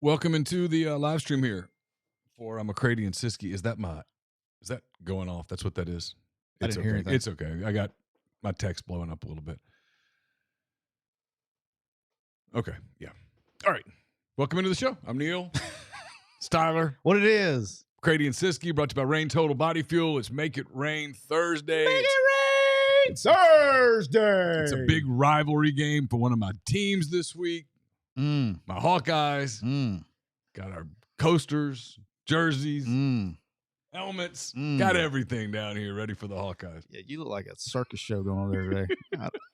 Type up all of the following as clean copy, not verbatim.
Welcome into the live stream here for McCready and Siskey. Is that going off? That's what that is. I didn't hear anything. It's okay. I got my text blowing up a little bit. Okay. Yeah. All right. Welcome into the show. I'm Neal. It's Tyler. What it is? McCready and Siskey, brought to you by Rain Total Body Fuel. It's Make It Rain Thursday. Make it rain Thursday. It's a big rivalry game for one of my teams this week. My Hawkeyes. Got our coasters, jerseys, helmets. Got everything down here ready for the Hawkeyes. Yeah, you look like a circus show going on there today.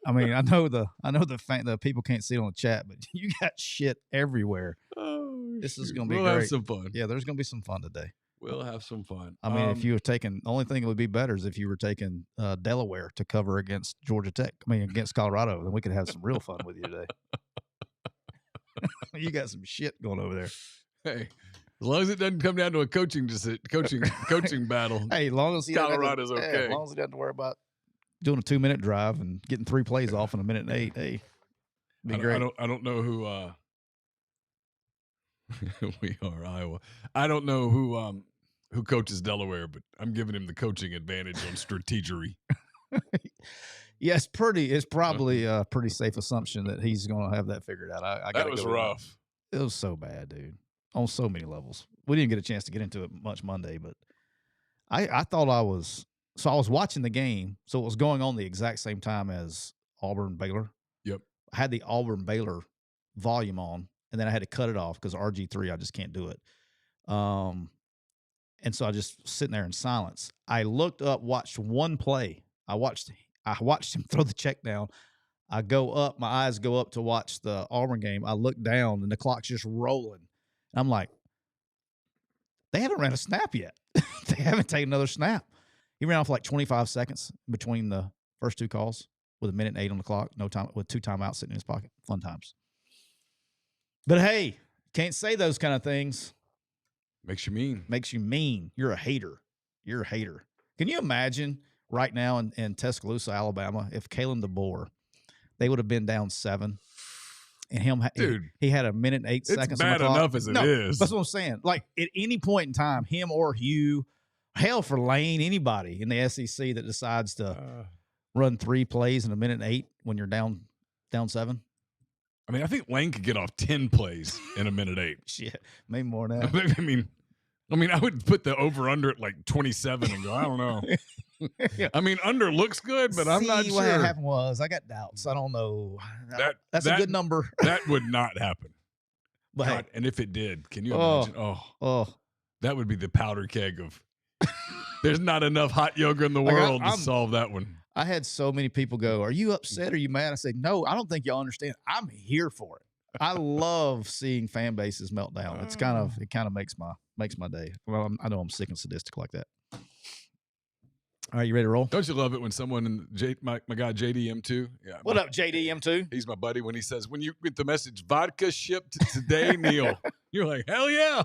I mean, I know the people can't see it on the chat, but you got shit everywhere. Oh, this is going to be great. We'll great. have some fun. Yeah, there's going to be some fun today. We'll have some fun. I mean, if you were taking, the only thing that would be better is if you were taking Delaware to cover against Georgia Tech. I mean, against Colorado, then we could have some real fun with you today. You got some shit going over there. Hey, as long as it doesn't come down to a coaching battle. Hey, as long as Colorado's okay. As long as he doesn't worry about doing a 2-minute drive and getting 3 plays off in a minute and 8. Hey, be great. I don't know who we are Iowa. I don't know who coaches Delaware, but I'm giving him the coaching advantage on strategery. Yeah, it's probably a pretty safe assumption that he's going to have that figured out. That was rough. It was so bad, dude, on so many levels. We didn't get a chance to get into it much Monday, but I thought I was watching the game, so it was going on the exact same time as Auburn-Baylor. Yep. I had the Auburn-Baylor volume on, and then I had to cut it off because RG3, I just can't do it. And so I just sitting there in silence. I looked up, watched one play. I watched him throw the check down. I go up, my eyes go up to watch the Auburn game. I look down, and the clock's just rolling. And I'm like, they haven't ran a snap yet. They haven't taken another snap. He ran off like 25 seconds between the first 2 calls with 1:08 on the clock, no time, with 2 timeouts sitting in his pocket. Fun times. But hey, can't say those kind of things. Makes you mean. Makes you mean. You're a hater. You're a hater. Can you imagine right now in Tuscaloosa, Alabama, if Kalen DeBoer, they would have been down 7, and he had 1:08 seconds. It's bad enough as it is. That's what I'm saying. Like at any point in time, him or Hugh, hell for Lane, anybody in the SEC that decides to run 3 plays in 1:08 when you're down 7. I mean, I think Lane could get off 10 plays in 1:08. Shit, maybe more than that. I mean, I would put the over-under at like 27 and go, I don't know. Yeah. I mean, under looks good, but I'm not sure. What happened was I got doubts. I don't know. That's a good number. That would not happen. But God, and if it did, can you imagine? That would be the powder keg of there's not enough hot yoga in the world to solve that one. I had so many people go, "Are you upset? Are you mad?" I said, "No, I don't think y'all understand. I'm here for it. I love seeing fan bases melt down. It kind of makes my day. Well, I know I'm sick and sadistic like that. All right, you ready to roll? Don't you love it when someone in my guy JDM2? Yeah. What up, JDM2? He's my buddy. When he says, "When you get the message, vodka shipped today, Neal," you're like, "Hell yeah,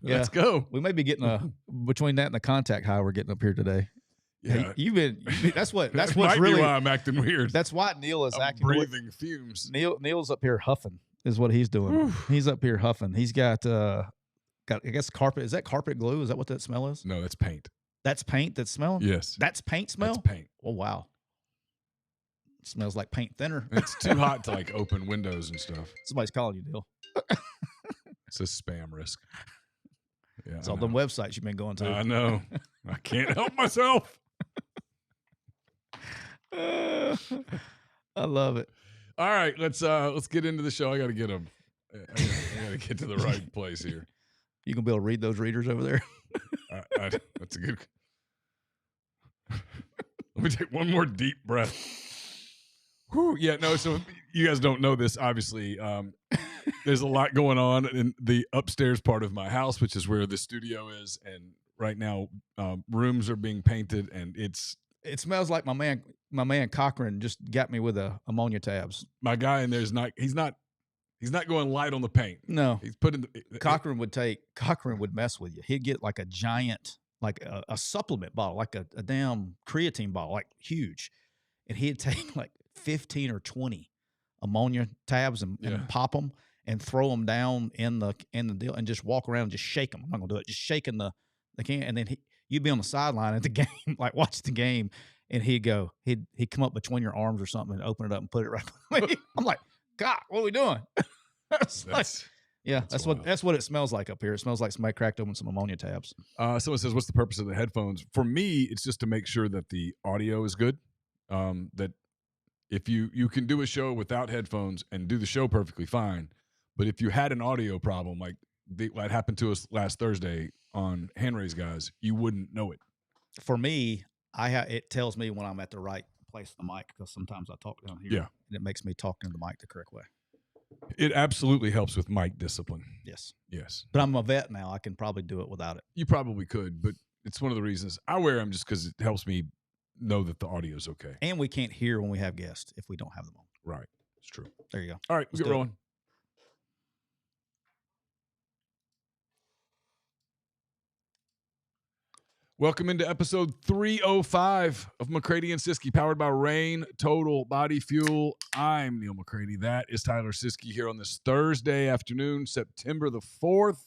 let's go." We may be getting between that and the contact high we're getting up here today. Yeah, you've been. That's what's might really be why I'm acting weird. That's why Neal is acting breathing fumes. Neal's up here huffing is what he's doing. Oof. He's up here huffing. He's got I guess carpet. Is that carpet glue? Is that what that smell is? No, that's paint. That's paint that's smelling? Yes. That's paint smell? That's paint. Oh, wow. It smells like paint thinner. It's too hot to like open windows and stuff. Somebody's calling you, Neal. It's a spam risk. Yeah, it's all them websites you've been going to. I know. I can't help myself. I love it. All right, let's get into the show. I got to get them. I got to get to the right place here. You gonna be able to read those readers over there? That's a good. Let me take one more deep breath. Whew, yeah, no. So you guys don't know this, obviously. There's a lot going on in the upstairs part of my house, which is where the studio is, and right now rooms are being painted, and it smells like my man Cochran just got me with ammonia tabs. My guy in there is not. He's not going light on the paint. No, he's putting. Cochran would mess with you. He'd get like a giant, like a supplement bottle, like a damn creatine bottle, like huge, and he'd take like 15 or 20 ammonia tabs and pop them, and throw them down in the deal and just walk around and just shake them. I'm not gonna do it. Just shaking the can, and then you'd be on the sideline at the game, like watch the game, and he'd come up between your arms or something and open it up and put it right behind me. I'm like, God, what are we doing? That's what it smells like up here. It smells like somebody cracked open some ammonia tabs. Someone says, what's the purpose of the headphones? For me, it's just to make sure that the audio is good. That if you can do a show without headphones and do the show perfectly fine, but if you had an audio problem, like what happened to us last Thursday on Hand Raise Guys, you wouldn't know it. For me, it tells me when I'm at the right place on the mic, because sometimes I talk down here, and it makes me talk into the mic the correct way. It absolutely helps with mic discipline. Yes. Yes. But I'm a vet now. I can probably do it without it. You probably could, but it's one of the reasons I wear them, just because it helps me know that the audio is okay. And we can't hear when we have guests if we don't have them on. Right. It's true. There you go. All right. Let's get rolling. Welcome into episode 305 of McCready and Siskey, powered by Rain Total Body Fuel. I'm Neal McCready. That is Tyler Siskey here on this Thursday afternoon, September the 4th.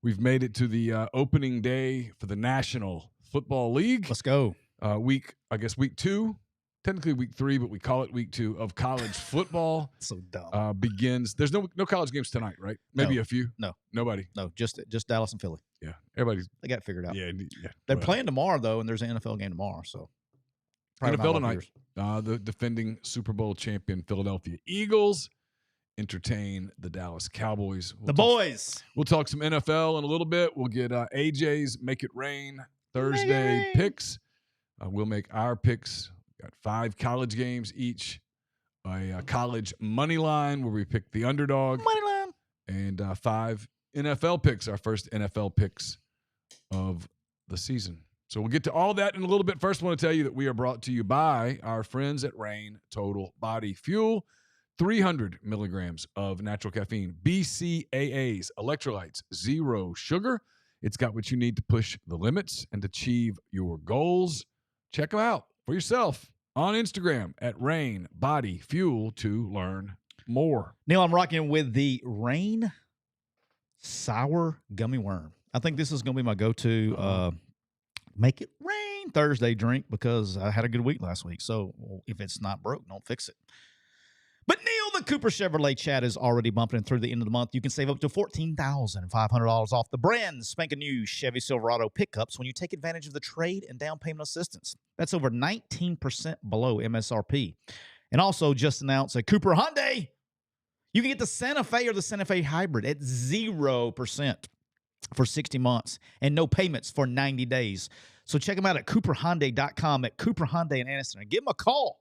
We've made it to the opening day for the National Football League. Let's go. Week 2, technically week 3, but we call it week 2 of college football. So dumb. Begins. There's no college games tonight, right? Maybe a few. No. Nobody. No, just Dallas and Philly. Yeah, everybody's. They got it figured out. Yeah. They're playing tomorrow though, and there's an NFL game tomorrow. So NFL tonight. The defending Super Bowl champion Philadelphia Eagles entertain the Dallas Cowboys. Boys. We'll talk some NFL in a little bit. We'll get AJ's Make It Rain Thursday picks. We'll make our picks. Got 5 college games each. A college money line where we pick the underdog. Money line. And 5 NFL picks, our first NFL picks of the season. So we'll get to all that in a little bit. First, I want to tell you that we are brought to you by our friends at Rain Total Body Fuel. 300 milligrams of natural caffeine, BCAAs, electrolytes, 0 sugar. It's got what you need to push the limits and achieve your goals. Check them out for yourself on Instagram at Rain Body Fuel to learn more. Neal, I'm rocking with the Rain Sour Gummy Worm. I think this is going to be my go-to Make It Rain Thursday drink because I had a good week last week. So if it's not broke, don't fix it. But Neal, the Cooper Chevrolet chat is already bumping through the end of the month. You can save up to $14,500 off the brand spanking new Chevy Silverado pickups when you take advantage of the trade and down payment assistance. That's over 19% below MSRP. And also just announced at Cooper Hyundai, you can get the Santa Fe or the Santa Fe Hybrid at 0% for 60 months and no payments for 90 days. So check them out at CooperHyundai.com at Cooper Hyundai in Anniston and give them a call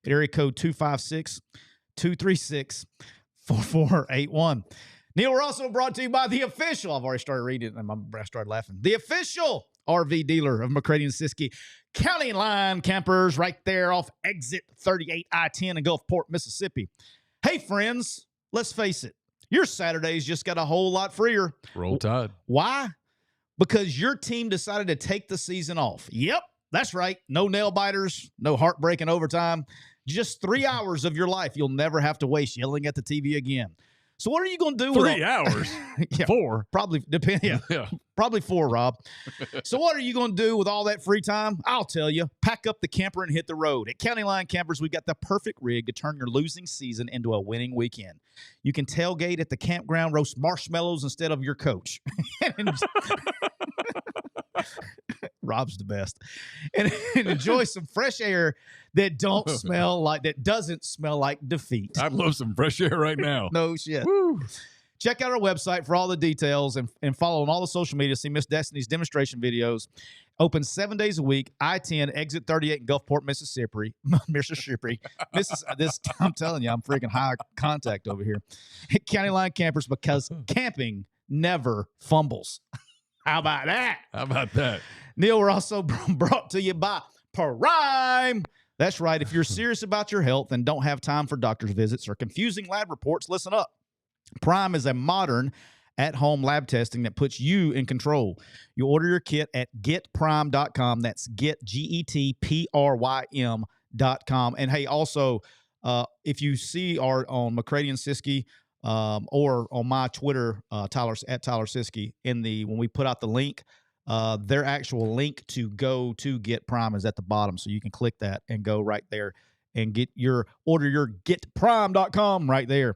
at area code 256-236-4481. Neal, we're also brought to you by the official, I've already started reading it and I started laughing, the official RV dealer of McCready and Siskey, County Line Campers, right there off exit 38 I-10 in Gulfport, Mississippi. Hey, friends, let's face it, your Saturdays just got a whole lot freer. Roll Tide. Why? Because your team decided to take the season off. Yep, that's right. No nail biters, no heartbreaking overtime. Just 3 hours of your life you'll never have to waste yelling at the TV again. So what are you going to do? 3 hours? Yeah, 4. Probably, depend. Yeah, probably 4, Rob. So what are you going to do with all that free time? I'll tell you. Pack up the camper and hit the road. At County Line Campers, we've got the perfect rig to turn your losing season into a winning weekend. You can tailgate at the campground, roast marshmallows instead of your coach. Rob's the best. And enjoy some fresh air that doesn't smell like defeat. I'd love some fresh air right now. No shit. Woo. Check out our website for all the details and follow on all the social media. See Miss Destiny's demonstration videos. Open 7 days a week. I-10, exit 38 in Gulfport, Mississippi. I'm telling you, I'm freaking high contact over here. County Line Campers, because camping never fumbles. How about that? How about that? Neal, we're also brought to you by Prime. That's right. If you're serious about your health and don't have time for doctor's visits or confusing lab reports, listen up. Prime is a modern at-home lab testing that puts you in control. You order your kit at getprime.com. That's GetPrym.com. And hey, also, if you see our on McCready and Siskey or on my Twitter, Tyler Siskey. When we put out the link, their actual link to go to Get Prime is at the bottom, so you can click that and go right there and order your getprime.com right there.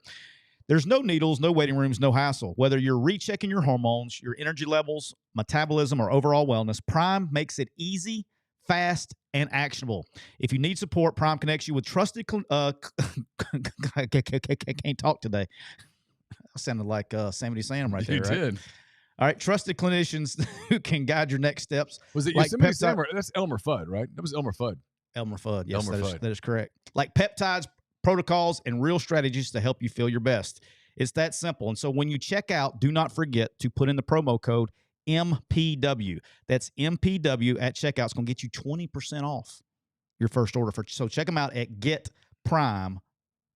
There's no needles, no waiting rooms, no hassle. Whether you're rechecking your hormones, your energy levels, metabolism, or overall wellness, Prime makes it easy, fast, and actionable. If you need support, Prime connects you with trusted. I can't talk today. I sounded like Sammy Sam right there. You right? did. All right, trusted clinicians who can guide your next steps. Was it Yosemite Sam? That's Elmer Fudd, right? That was Elmer Fudd. Elmer Fudd. Yes, Elmer Fudd. That is correct. Like peptides, protocols, and real strategies to help you feel your best. It's that simple. And so when you check out, do not forget to put in the promo code MPW. That's MPW at checkout. It's going to get you 20% off your first order. So check them out at getprime.com.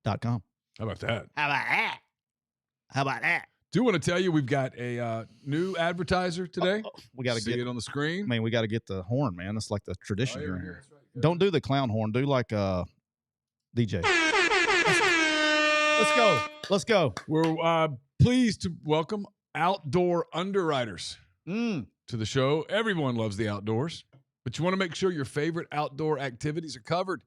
How about that? How about that? Do want to tell you we've got a new advertiser today. We got to see it on the screen. Man, we got to get the horn, man. That's like the tradition here. Right. Don't do the clown horn. Do like DJ. Let's go. We're pleased to welcome Outdoor Underwriters to the show. Everyone loves the outdoors, but you want to make sure your favorite outdoor activities are covered.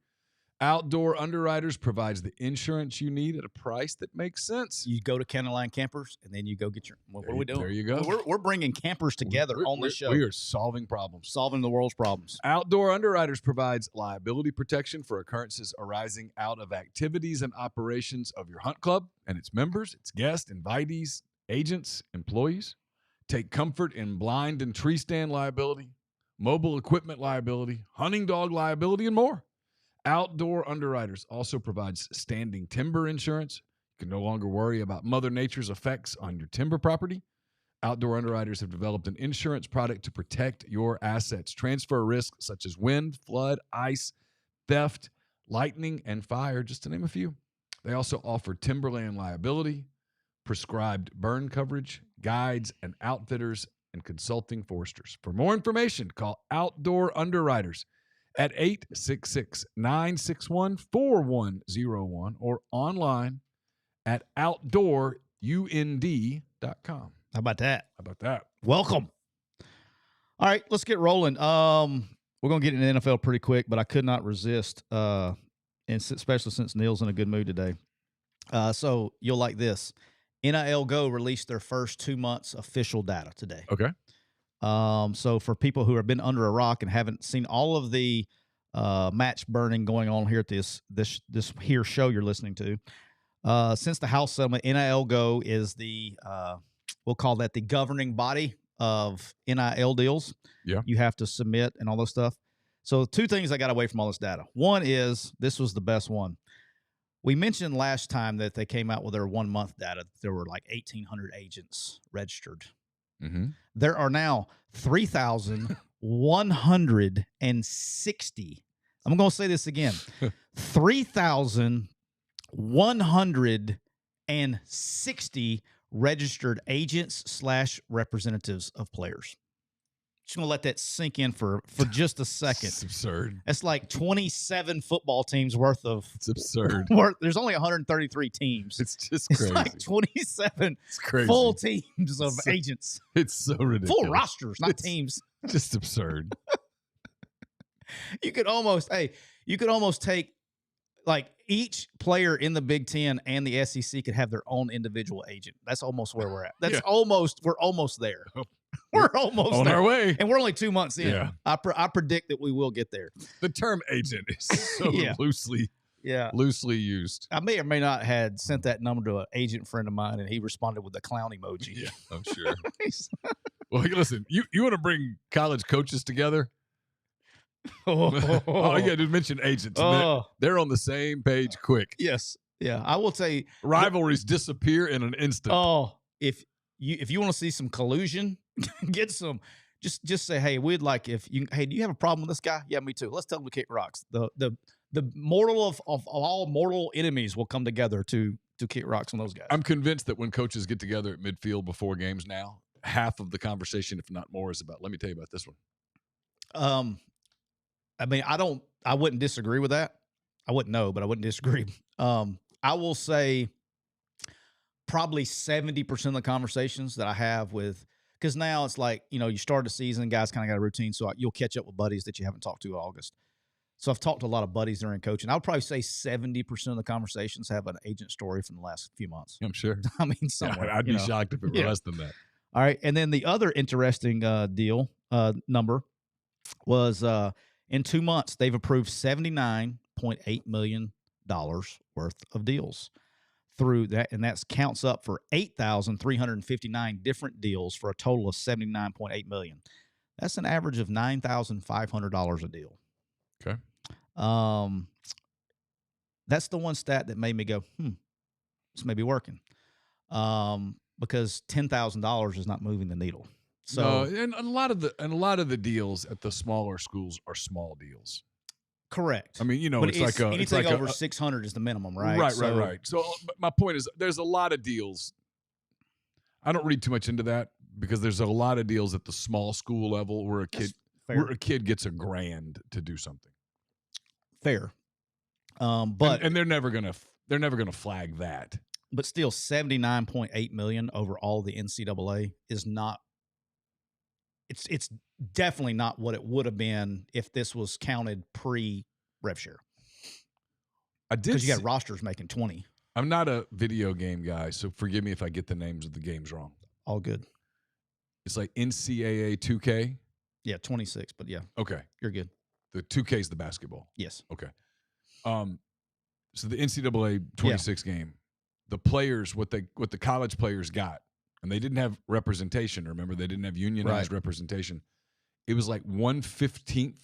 Outdoor Underwriters provides the insurance you need at a price that makes sense. You go to County Line Campers, and then you go get your. What are we doing? There you go. We're bringing campers together on this show. We are solving problems. Solving the world's problems. Outdoor Underwriters provides liability protection for occurrences arising out of activities and operations of your hunt club and its members, its guests, invitees, agents, employees. Take comfort in blind and tree stand liability, mobile equipment liability, hunting dog liability, and more. Outdoor Underwriters also provides standing timber insurance. You can no longer worry about Mother Nature's effects on your timber property. Outdoor Underwriters have developed an insurance product to protect your assets. Transfer risks such as wind, flood, ice, theft, lightning, and fire, just to name a few. They also offer timberland liability, prescribed burn coverage, guides, and outfitters and consulting foresters. For more information, call Outdoor Underwriters at 866-961-4101 or online at outdoorund.com. How about that? Welcome. All right, let's get rolling. We're going to get into the NFL pretty quick, but I could not resist, and especially since Neal's in a good mood today. So you'll like this. NIL Go released their first 2 months official data today. Okay. So for people who have been under a rock and haven't seen all of the match burning going on here at this here show you're listening to, since the House settlement, NIL Go is the we'll call that the governing body of NIL deals. Yeah, you have to submit and all those stuff. So 2 things I got away from all this data. One is this was the best one. We mentioned last time that they came out with their 1 month data. There were like 1,800 agents registered. Mm-hmm. There are now 3,160. I'm going to say this again. 3,160 registered agents / representatives of players. Just going to let that sink in for just a second. It's absurd. That's like 27 football teams worth of. It's absurd. There's only 133 teams. It's just crazy. It's like 27 crazy. Full teams of agents. It's so ridiculous. Full rosters, not teams. Just absurd. You could almost take like each player in the Big Ten and the SEC could have their own individual agent. That's almost where we're at. We're almost there. We're almost on there. Our way. And we're only 2 months in. Yeah. I predict that we will get there. The term agent is so loosely used. I may or may not had sent that number to an agent friend of mine, and he responded with a clown emoji. Yeah, I'm sure. Well, listen, you want to bring college coaches together? All you got to do is mention agents. They're on the same page quick. Yes. Yeah. I will say rivalries disappear in an instant. If you want to see some collusion, get some. Just say, hey, we'd like do you have a problem with this guy? Yeah, me too. Let's tell him to kick rocks. The mortal of all mortal enemies will come together to kick rocks on those guys. I'm convinced that when coaches get together at midfield before games now, half of the conversation, if not more, is about, let me tell you about this one. I mean, I wouldn't disagree with that. I wouldn't know, but I wouldn't disagree. I will say probably 70% of the conversations that I have with, because now it's like, you start the season, guys kind of got a routine. So you'll catch up with buddies that you haven't talked to in August. So I've talked to a lot of buddies during coaching. I would probably say 70% of the conversations have an agent story from the last few months. I'm sure. I mean, somewhere. Yeah, I'd be shocked if it were less than that. All right. And then the other interesting number was in 2 months, they've approved $79.8 million worth of deals through that. And that counts up for 8,359 different deals for a total of $79.8 million. That's an average of $9,500 a deal. Okay. That's the one stat that made me go, this may be working. Because $10,000 is not moving the needle. So, and a lot of the deals at the smaller schools are small deals. Correct. I mean, but it's like anything over 600 is the minimum, right? Right. So my point is, there's a lot of deals. I don't read too much into that because there's a lot of deals at the small school level where a kid gets $1,000 to do something. Fair. But and they're never gonna flag that. But still, $79.8 million over all the NCAA is not. It's definitely not what it would have been if this was counted pre-rev share. Because you got rosters making 20. I'm not a video game guy, so forgive me if I get the names of the games wrong. All good. It's like NCAA 2K. Yeah, 26, but yeah. Okay, you're good. The 2K is the basketball. Yes. Okay. So the NCAA 26 game. The players, what the college players got, and they didn't have representation. Remember, they didn't have unionized representation. It was like 1/15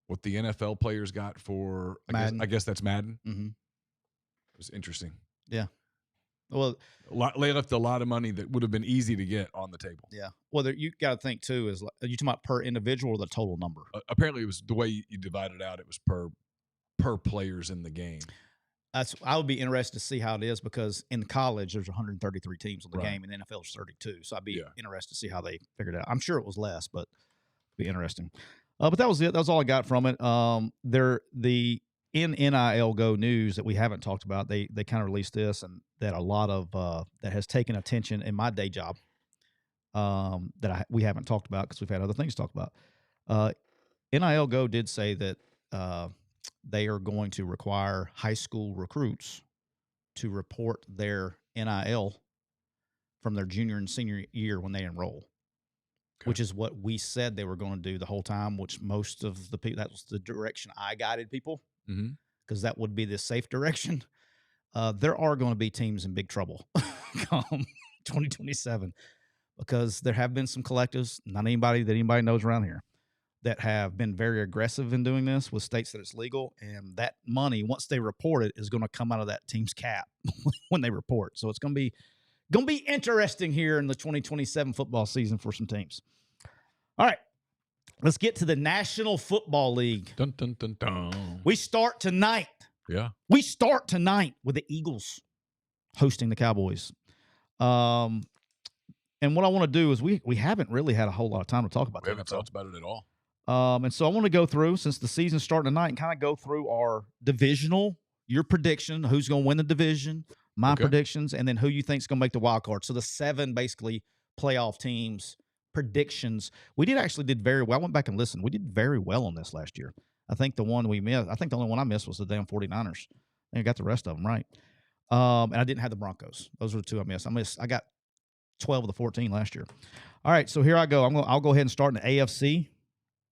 what the NFL players got for. I guess that's Madden. Mm-hmm. It was interesting. Yeah. Well, they left a lot of money that would have been easy to get on the table. Yeah. Well, you got to think too is are you talking about per individual or the total number? Apparently, it was the way you divided out. It was per players in the game. I would be interested to see how it is because in college there's 133 teams on the game and the NFL is 32. So I'd be interested to see how they figured it out. I'm sure it was less, but it'd be interesting. But that was it. That was all I got from it. In NIL Go news that we haven't talked about, they kind of released this and that a lot of that has taken attention in my day job we haven't talked about because we've had other things to talk about. NIL Go did say that they are going to require high school recruits to report their NIL from their junior and senior year when they enroll, which is what we said they were going to do the whole time, which most of the people, that was the direction I guided people because that would be the safe direction. There are going to be teams in big trouble come 2027 because there have been some collectives, not anybody that anybody knows around here, that have been very aggressive in doing this with states that it's legal. And that money, once they report it, is going to come out of that team's cap when they report. So it's going to be interesting here in the 2027 football season for some teams. All right, let's get to the National Football League. Dun, dun, dun, dun. We start tonight. Yeah. We start tonight with the Eagles hosting the Cowboys. And what I want to do is we haven't really had a whole lot of time to talk about that. We haven't talked about it at all. And so I want to go through, since the season's starting tonight, and kind of go through our divisional, your prediction, who's going to win the division, my predictions, and then who you think is going to make the wild card. So the 7 basically playoff teams predictions. We did very well. I went back and listened. We did very well on this last year. I think the one we missed, I think the only one I missed was the damn 49ers. I think I got the rest of them right. And I didn't have the Broncos. Those were the 2 I missed. I got 12 of the 14 last year. All right, so here I go. I'll go ahead and start in the AFC.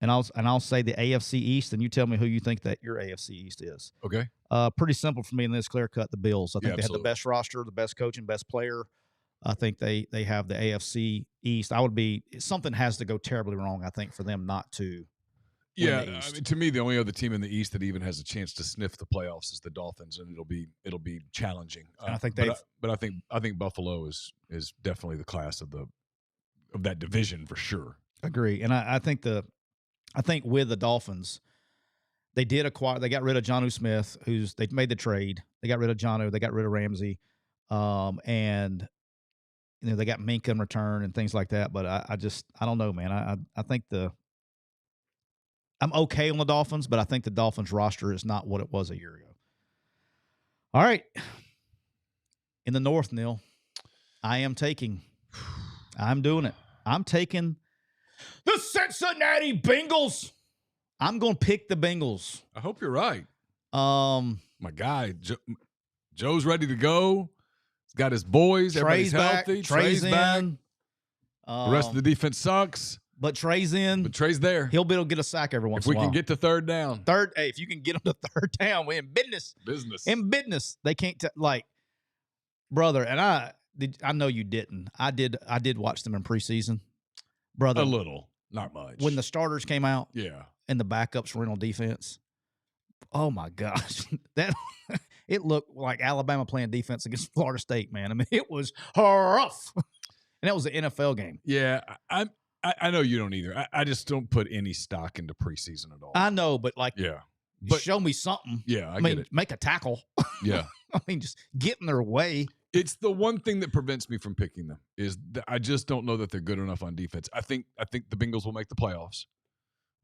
And I'll say the AFC East, and you tell me who you think that your AFC East is. Okay. Pretty simple for me in this clear cut. The Bills. I think they have the absolutely. best roster, the best coach, and best player. I think they have the AFC East. Something has to go terribly wrong, I think, for them not to. Yeah, I mean, to me, the only other team in the East that even has a chance to sniff the playoffs is the Dolphins, and it'll be challenging. And I think I think Buffalo is definitely the class of that division for sure. Agree, and I think with the Dolphins, they got rid of Jonnu Smith, they made the trade. They got rid of Jonnu, they got rid of Ramsey, and they got Minkah in return and things like that. But I don't know, man. I think I'm okay on the Dolphins, but I think the Dolphins roster is not what it was a year ago. All right, in the North, Neal. I'm doing it. I'm taking the Cincinnati Bengals. I'm going to pick the Bengals. I hope you're right. My guy, Joe's ready to go. He's got his boys. Everybody's healthy. Trey's back. The rest of the defense sucks. But Trey's in. But Trey's there. He'll be able to get a sack every once in a while. If we can get to third down. Hey, if you can get them to third down, we're in business. In business. They can't, brother, and I know you didn't. I did watch them in preseason. Brother. A little. Not much. When the starters came out. Yeah. And the backups were in on defense. Oh, my gosh. It looked like Alabama playing defense against Florida State, man. I mean, it was rough. And that was an NFL game. Yeah, I know you don't either. I just don't put any stock into preseason at all. I know, but but show me something. Yeah, I get it. Make a tackle. Yeah. I mean, just get in their way. It's the one thing that prevents me from picking them is that I just don't know that they're good enough on defense. I think the Bengals will make the playoffs.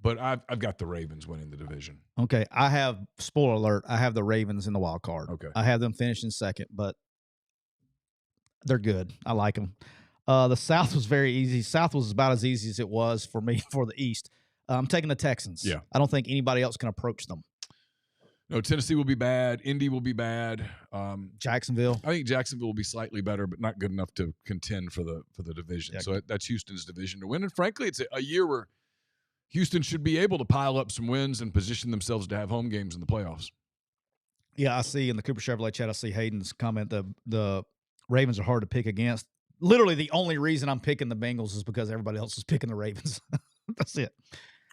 But I've got the Ravens winning the division. Okay, spoiler alert, I have the Ravens in the wild card. Okay. I have them finishing second, but they're good. I like them. The South was very easy. South was about as easy as it was for me for the East. I'm taking the Texans. Yeah. I don't think anybody else can approach them. No, Tennessee will be bad. Indy will be bad. Jacksonville. I think Jacksonville will be slightly better, but not good enough to contend for the division. Yeah. So that's Houston's division to win. And frankly, it's a year where Houston should be able to pile up some wins and position themselves to have home games in the playoffs. Yeah, I see in the Cooper Chevrolet chat, I see Hayden's comment the Ravens are hard to pick against. Literally, the only reason I'm picking the Bengals is because everybody else is picking the Ravens. That's it.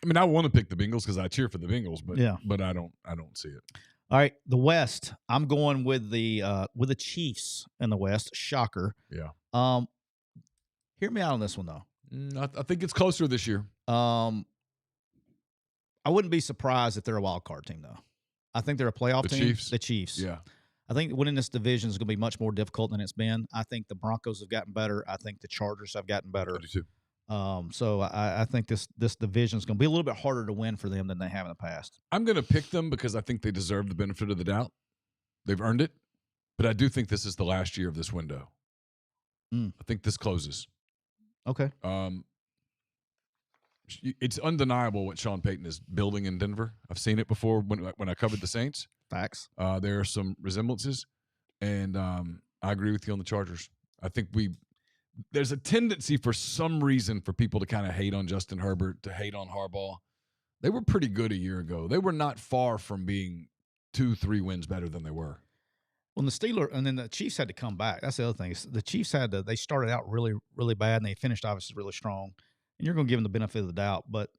I mean, I want to pick the Bengals because I cheer for the Bengals, but I don't see it. All right, the West. I'm going with the Chiefs in the West. Shocker. Yeah. Hear me out on this one though. I think it's closer this year. I wouldn't be surprised if they're a wild card team, though. I think they're a playoff team. The Chiefs. Yeah. I think winning this division is going to be much more difficult than it's been. I think the Broncos have gotten better. I think the Chargers have gotten better. I do too. So I think this division is going to be a little bit harder to win for them than they have in the past. I'm going to pick them because I think they deserve the benefit of the doubt. They've earned it. But I do think this is the last year of this window. I think this closes. Okay. It's undeniable what Sean Payton is building in Denver. I've seen it before when I covered the Saints. Facts. There are some resemblances, and I agree with you on the Chargers. I think there's a tendency for some reason for people to kind of hate on Justin Herbert, to hate on Harbaugh. They were pretty good a year ago. They were not far from being 2-3 wins better than they were. Well, the Steelers and then the Chiefs had to come back. That's the other thing. The Chiefs they started out really, really bad, and they finished obviously really strong. And you're going to give them the benefit of the doubt. But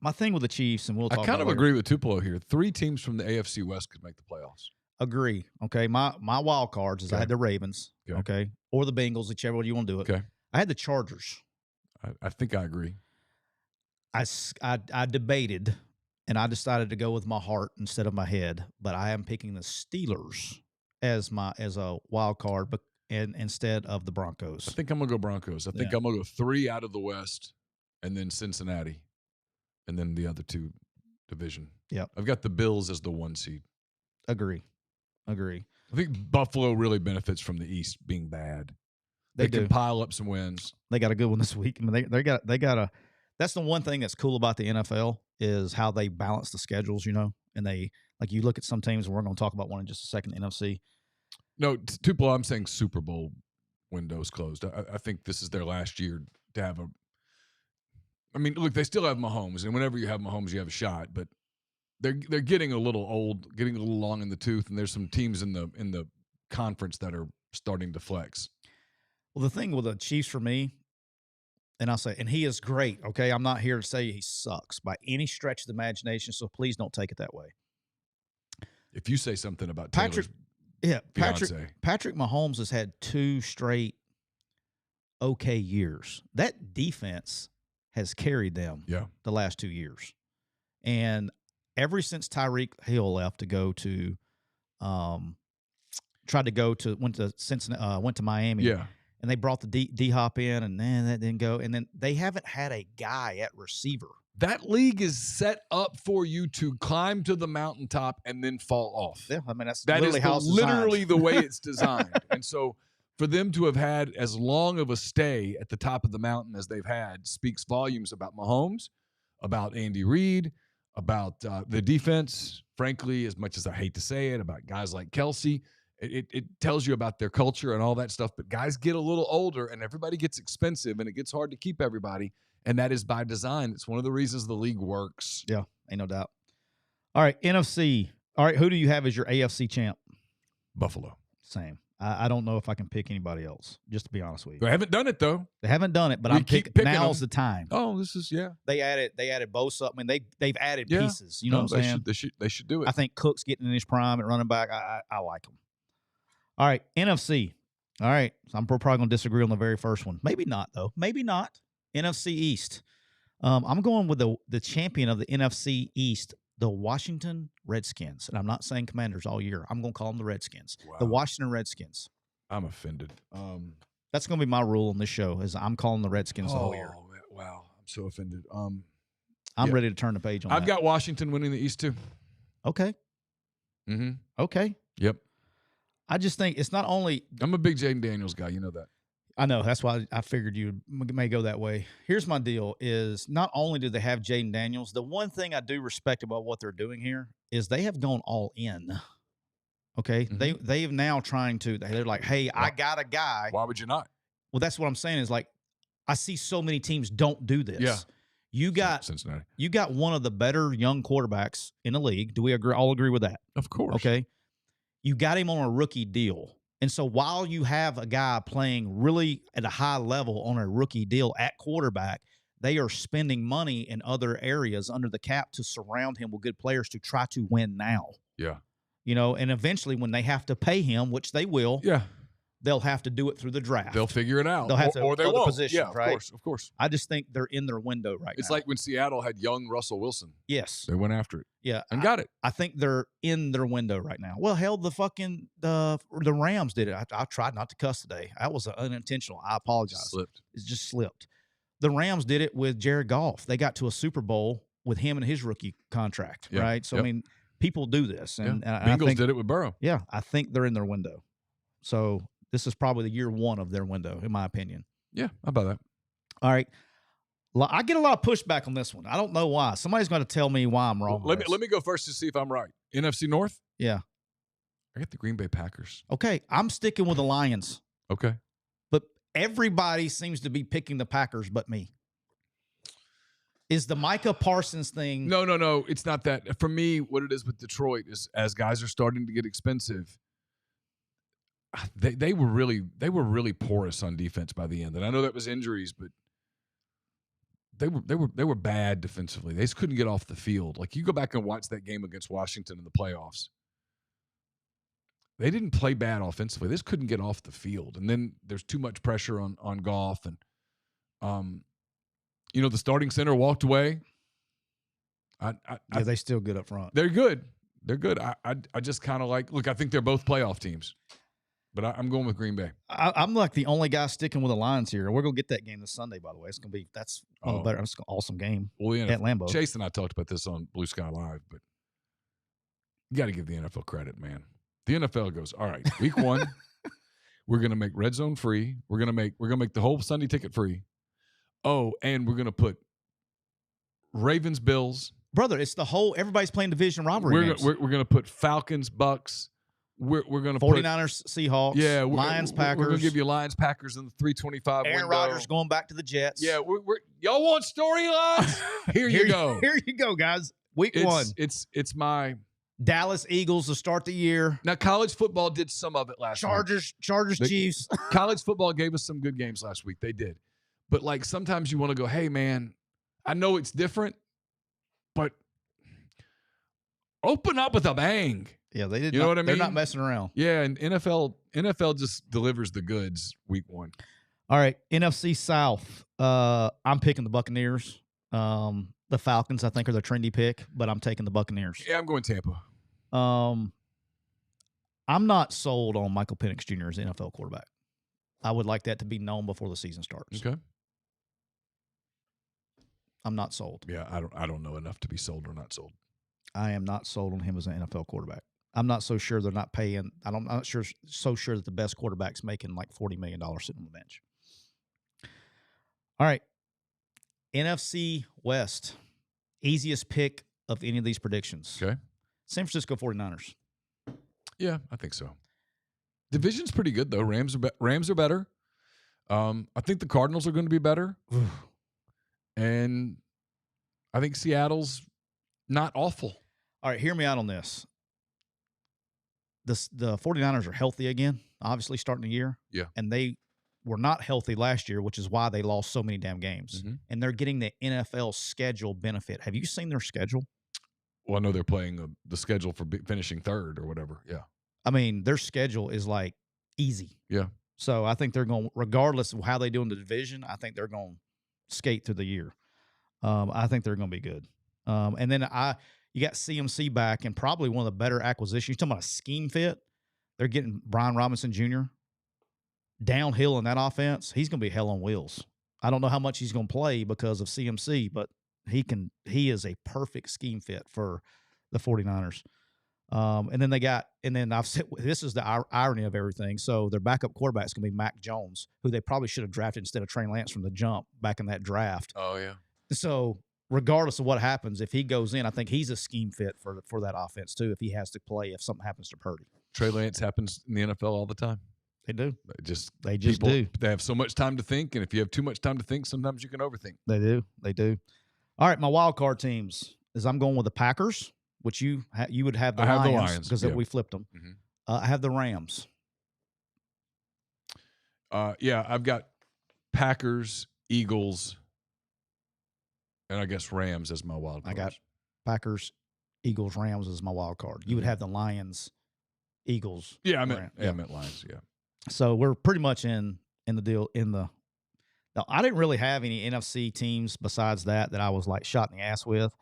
my thing with the Chiefs, and we'll talk about it. I kind of agree with Tupelo here. 3 teams from the AFC West could make the playoffs. Agree. Okay. My wild cards is I had the Ravens. Okay. Or the Bengals, whichever way you want to do it. Okay. I had the Chargers. I think I agree. I debated, and I decided to go with my heart instead of my head. But I am picking the Steelers as a wild card, and instead of the Broncos. I think I'm going to go Broncos. I think I'm going to go 3 out of the West, and then Cincinnati, and then the other 2 division. Yeah. I've got the Bills as the 1 seed. Agree. I think Buffalo really benefits from the East being bad. They can pile up some wins. They got a good one this week. I mean, they got a. That's the one thing that's cool about the NFL is how they balance the schedules, and they you look at some teams, and we're going to talk about one in just a second, NFC. No, Tupelo, I'm saying Super Bowl window's closed. I think this is their last year to have I mean, look, they still have Mahomes, and whenever you have Mahomes, you have a shot. But they're getting a little old, getting a little long in the tooth, and there's some teams in the conference that are starting to flex. Well, the thing with the Chiefs for me, and I'll say, and he is great. Okay, I'm not here to say he sucks by any stretch of the imagination, so please don't take it that way. If you say something about Patrick Mahomes has had 2 straight okay years. That defense has carried them the last 2 years. And ever since Tyreek Hill left to go to went to Cincinnati, went to Miami. Yeah. And they brought the D-Hop in, and then that didn't go. And then they haven't had a guy at receiver. That league is set up for you to climb to the mountaintop and then fall off. Yeah, I mean, that's literally how it's designed. Literally the way it's designed. And so for them to have had as long of a stay at the top of the mountain as they've had speaks volumes about Mahomes, about Andy Reid, about the defense, frankly, as much as I hate to say it, about guys like Kelsey. It tells you about their culture and all that stuff. But guys get a little older and everybody gets expensive and it gets hard to keep everybody. And that is by design. It's one of the reasons the league works. Yeah, ain't no doubt. All right, NFC. All right, who do you have as your AFC champ? Buffalo. Same. I don't know if I can pick anybody else, just to be honest with you. They haven't done it, though. They haven't done it, but We I'm keep picking. picking Now's them. the time. Oh, this is, yeah. They added Bosa. I mean, they've added Yeah. pieces. You know what I'm saying? They should do it. I think Cook's getting in his prime at running back. I like him. All right, NFC. All right, so I'm probably going to disagree on the very first one. Maybe not, though. Maybe not. NFC East. I'm going with the champion of the NFC East, the Washington Redskins. And I'm not saying Commanders all year. I'm going to call them the Redskins. Wow. The Washington Redskins. I'm offended. That's going to be my rule on this show is I'm calling the Redskins the whole year. Wow. I'm so offended. I'm yeah. ready to turn the page on I've that. got Washington winning the East, too. Okay. Mm-hmm. Okay. Yep. I just think it's not only – I'm a big Jaden Daniels guy. You know that. I know. That's why I figured you may go that way. Here's my deal is not only do they have Jaden Daniels, the one thing I do respect about what they're doing here is they have gone all in. Okay? Mm-hmm. They've now trying to – they're like, hey, I got a guy. Why would you not? Well, that's what I'm saying is like I see so many teams don't do this. Yeah. You got Cincinnati. You got one of the better young quarterbacks in the league. Do we all agree with that? Of course. Okay. You got him on a rookie deal. And so while you have a guy playing really at a high level on a rookie deal at quarterback, they are spending money in other areas under the cap to surround him with good players to try to win now. Yeah. You know, and eventually when they have to pay him, which they will, Yeah. they'll have to do it through the draft. They'll figure it out. They'll have to or they fill the won't. position, Yeah, right? Of course. I just think they're in their window right now. It's like when Seattle had young Russell Wilson. Yes. They went after it. Yeah. And got it. I think they're in their window right now. Well, hell, the Rams did it. I tried not to cuss today. That was unintentional. I apologize. Slipped. It just slipped. The Rams did it with Jared Goff. They got to a Super Bowl with him and his rookie contract, Yeah. right? So, I mean, people do this. And, Yeah. and I Bengals think, did it with Burrow. yeah, I think they're in their window. So this is probably the year one of their window, in my opinion. Yeah, how about that? All right. I get a lot of pushback on this one. I don't know why. Somebody's going to tell me why I'm wrong. Let me go first to see if I'm right. NFC North? Yeah. I got the Green Bay Packers. Okay. I'm sticking with the Lions. Okay. But everybody seems to be picking the Packers but me. Is the Micah Parsons thing? No. It's not that. For me, what it is with Detroit is as guys are starting to get expensive, they were really porous on defense by the end. And I know that was injuries, but they were bad defensively. They just couldn't get off the field. Like you go back and watch that game against Washington in the playoffs. They didn't play bad offensively. They just couldn't get off the field. And then there's too much pressure on Goff. And the starting center walked away. Yeah, they still good up front. They're good. I just kind of like, look, I think they're both playoff teams. But I'm going with Green Bay. I'm like the only guy sticking with the Lions here. We're going to get that game this Sunday, by the way. That's one of the better. It's an awesome game at Lambeau. Chase and I talked about this on Blue Sky Live, but you got to give the NFL credit, man. The NFL goes, all right, week 1, we're going to make red zone free. We're going to make the whole Sunday ticket free. Oh, and we're going to put Ravens, Bills. Brother, it's the whole everybody's playing division rivalry games. We're going to put Falcons, Bucks. We're going to 49ers, Seahawks, yeah, Lions, Packers. We're going to give you Lions, Packers in the 325 Aaron window. Rodgers going back to the Jets. Yeah, y'all want storylines? Here you go. Here you go, guys. Week 1. It's my Dallas Eagles to start the year. Now college football did some of it last week. Chargers, Chiefs. College football gave us some good games last week. They did. But like sometimes you want to go, hey man, I know it's different, but open up with a bang. Yeah, they did. You know what I mean? They're not messing around. Yeah, and NFL just delivers the goods week 1. All right, NFC South. I'm picking the Buccaneers. The Falcons, I think, are the trendy pick, but I'm taking the Buccaneers. Yeah, I'm going Tampa. I'm not sold on Michael Penix Jr. as an NFL quarterback. I would like that to be known before the season starts. Okay. I'm not sold. Yeah, I don't know enough to be sold or not sold. I am not sold on him as an NFL quarterback. I'm not so sure they're not paying. I'm not so sure that the best quarterback's making like $40 million sitting on the bench. All right. NFC West. Easiest pick of any of these predictions. Okay. San Francisco 49ers. Yeah, I think so. Division's pretty good, though. Rams are better. I think the Cardinals are going to be better. And I think Seattle's not awful. All right, hear me out on this. The 49ers are healthy again, obviously starting the year. Yeah. And they were not healthy last year, which is why they lost so many damn games. Mm-hmm. And they're getting the NFL schedule benefit. Have you seen their schedule? Well, I know they're playing the schedule for finishing third or whatever. Yeah. I mean, their schedule is like easy. Yeah. So I think they're going, regardless of how they do in the division, I think they're going to skate through the year. I think they're going to be good. And then you got CMC back and probably one of the better acquisitions. You're talking about a scheme fit. They're getting Brian Robinson Jr. downhill in that offense. He's going to be hell on wheels. I don't know how much he's going to play because of CMC, but he is a perfect scheme fit for the 49ers. And then I've said, this is the irony of everything. So their backup quarterback is going to be Mac Jones, who they probably should have drafted instead of Trey Lance from the jump back in that draft. Oh, yeah. So regardless of what happens, if he goes in, I think he's a scheme fit for that offense too. If he has to play, if something happens to Purdy, Trey Lance happens in the NFL all the time. They do. They just do. They have so much time to think, and if you have too much time to think, sometimes you can overthink. They do. All right, my wild card teams is I'm going with the Packers, which you would have the Lions because we flipped them. Mm-hmm. I have the Rams. Yeah, I've got Packers, Eagles, and I guess Rams as my wild card. I got Packers, Eagles, Rams as my wild card. You would have the Lions, Eagles. Yeah, I meant Lions. Yeah. So we're pretty much in the deal Now, I didn't really have any NFC teams besides that I was like shot in the ass with.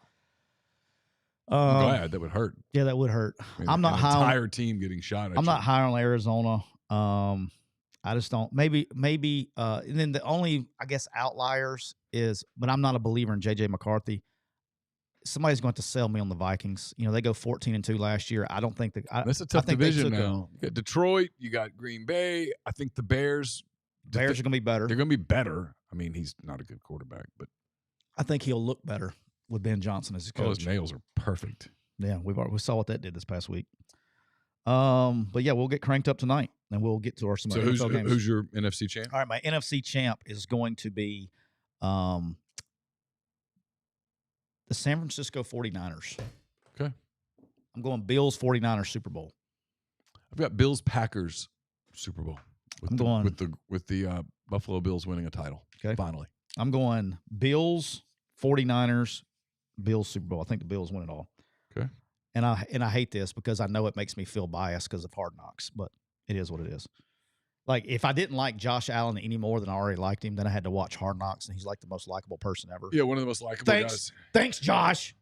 I'm glad. That would hurt. Yeah, that would hurt. I mean, I'm not high. Entire team getting shot at. I'm not high on Arizona. I just don't. Maybe. And then the only, I guess, outliers is, but I'm not a believer in JJ McCarthy. Somebody's going to sell me on the Vikings. You know, they go 14-2 last year. I don't think that's a tough division now. You got Detroit. You got Green Bay. I think the Bears. Bears are going to be better. They're going to be better. I mean, he's not a good quarterback, but I think he'll look better with Ben Johnson as his coach. Those nails are perfect. Yeah, we saw what that did this past week. But yeah, we'll get cranked up tonight, and we'll get to some NFL games. Who's your NFC champ? All right, my NFC champ is going to be the San Francisco 49ers. Okay. I'm going Bills 49ers Super Bowl. I've got Bills Packers Super Bowl. With the Buffalo Bills winning a title. Okay. Finally. I'm going Bills 49ers Bills Super Bowl. I think the Bills win it all. Okay. And I hate this because I know it makes me feel biased because of Hard Knocks, but it is what it is. Like, if I didn't like Josh Allen any more than I already liked him, then I had to watch Hard Knocks, and he's like the most likable person ever. Yeah, one of the most likable guys. Thanks, Josh.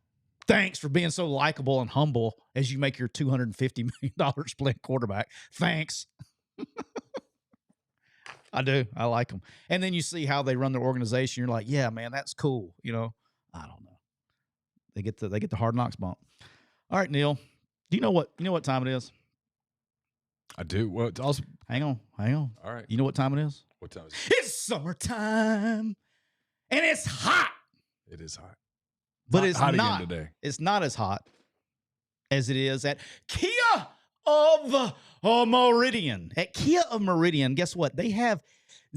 Thanks for being so likable and humble as you make your $250 million playing quarterback. Thanks. I do. I like them. And then you see how they run their organization. You're like, yeah, man, that's cool. You know, I don't know. They get the Hard Knocks bump. All right, Neal. Do you know what time it is? I do. Well, it's also hang on. All right. You know what time it is? What time is it? It's summertime, and it's hot. It is hot. But it's hot not again today. It's not as hot as it is at Kia of Meridian. At Kia of Meridian, guess what? They have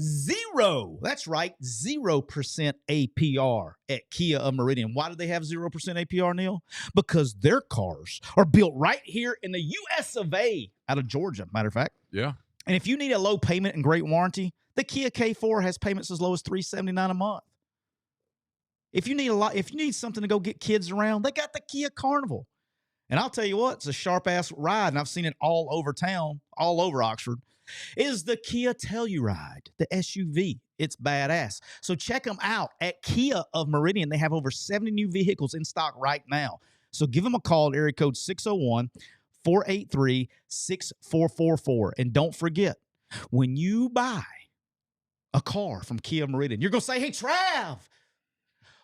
0%. That's right, 0% APR at Kia of Meridian. Why do they have 0% APR, Neal? Because their cars are built right here in the US of A, out of Georgia, matter of fact. Yeah. And if you need a low payment and great warranty, the Kia K4 has payments as low as $379 a month. If you need something to go get kids around, they got the Kia Carnival. And I'll tell you what, it's a sharp-ass ride, and I've seen it all over town, all over Oxford, is the Kia Telluride, the SUV. It's badass. So check them out at Kia of Meridian. They have over 70 new vehicles in stock right now. So give them a call at area code 601-483-6444. And don't forget, when you buy a car from Kia of Meridian, you're going to say, hey, Trav,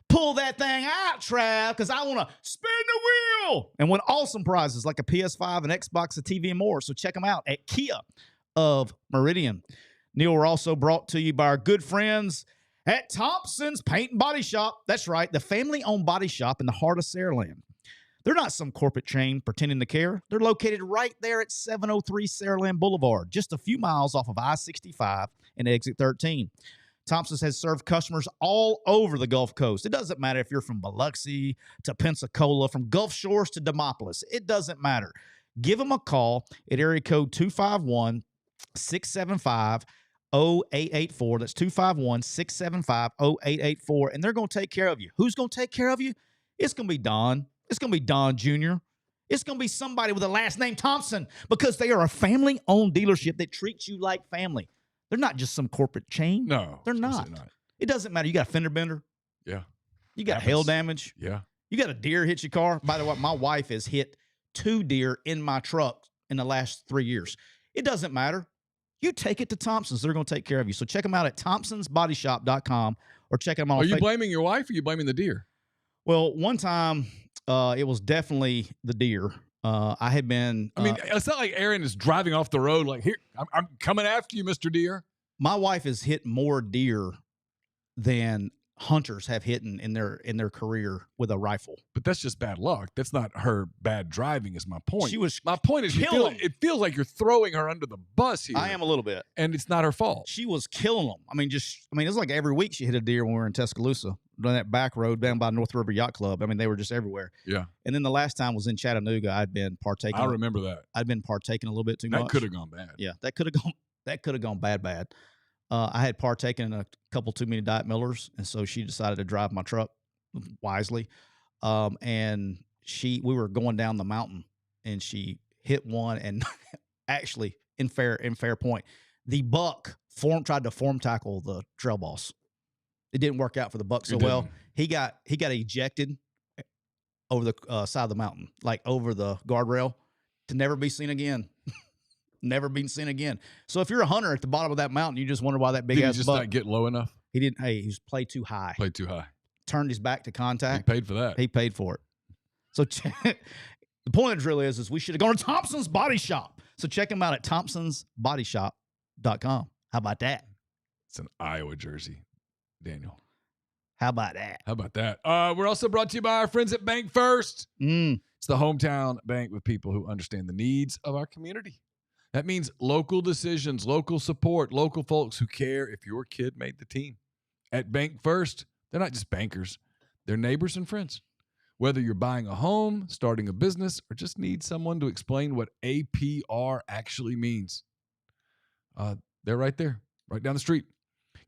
Pull that thing out, Trav, because I want to spin the wheel and win awesome prizes like a PS5, an Xbox, a TV, and more. So check them out at Kia of Meridian. Neal, we're also brought to you by our good friends at Thompson's Paint and Body Shop. That's right, the family-owned body shop in the heart of Saraland. They're not some corporate chain pretending to care. They're located right there at 703 Saraland Boulevard, just a few miles off of I-65 and exit 13. Thompson's has served customers all over the Gulf Coast. It doesn't matter if you're from Biloxi to Pensacola, from Gulf Shores to Demopolis. It doesn't matter. Give them a call at area code 251-675-0884. That's 251-675-0884, and they're going to take care of you. Who's going to take care of you? It's going to be Don. It's going to be Don Jr. It's going to be somebody with a last name Thompson, because they are a family-owned dealership that treats you like family. They're not just some corporate chain. No. They're not. It doesn't matter. You got a fender bender. Yeah. You got hail damage. Yeah. You got a deer hit your car. By the way, my wife has hit 2 deer in my truck in the last 3 years. It doesn't matter. You take it to Thompson's. They're going to take care of you. So check them out at thompsonsbodyshop.com or check them out. Are you blaming your wife or are you blaming the deer? Well, one time it was definitely the deer. I had been. I mean, it's not like Aaron is driving off the road like, here, I'm coming after you, Mr. Deer. My wife has hit more deer than hunters have hit in their career with a rifle. But that's just bad luck. That's not her bad driving, is my point. My point is it feels like you're throwing her under the bus here. I am a little bit. And it's not her fault. She was killing them. It's like every week she hit a deer when we were in Tuscaloosa, down that back road down by North River Yacht Club. I mean, they were just everywhere. Yeah. And then the last time was in Chattanooga. I'd been partaking. I remember that. I'd been partaking a little bit too much. That could have gone bad. Yeah, that could have gone bad. I had partaken in a couple too many Diet Millers, and so she decided to drive my truck wisely. And we were going down the mountain, and she hit one, and actually, in fair point, the buck tried to form tackle the trail boss. It didn't work out for the buck so well. He got ejected over the side of the mountain, like over the guardrail, to never be seen again. Never been seen again. So if you're a hunter at the bottom of that mountain, you just wonder why that big ass buck. Did he just not get low enough? He didn't. Hey, he was played too high. Turned his back to contact. He paid for that. He paid for it. So the point of the drill is we should have gone to Thompson's Body Shop. So check him out at thompsonsbodyshop.com. How about that? It's an Iowa jersey, Daniel. How about that? We're also brought to you by our friends at Bank First. It's the hometown bank with people who understand the needs of our community. That means local decisions, local support, local folks who care if your kid made the team. At Bank First, they're not just bankers. They're neighbors and friends. Whether you're buying a home, starting a business, or just need someone to explain what APR actually means, they're right there, right down the street.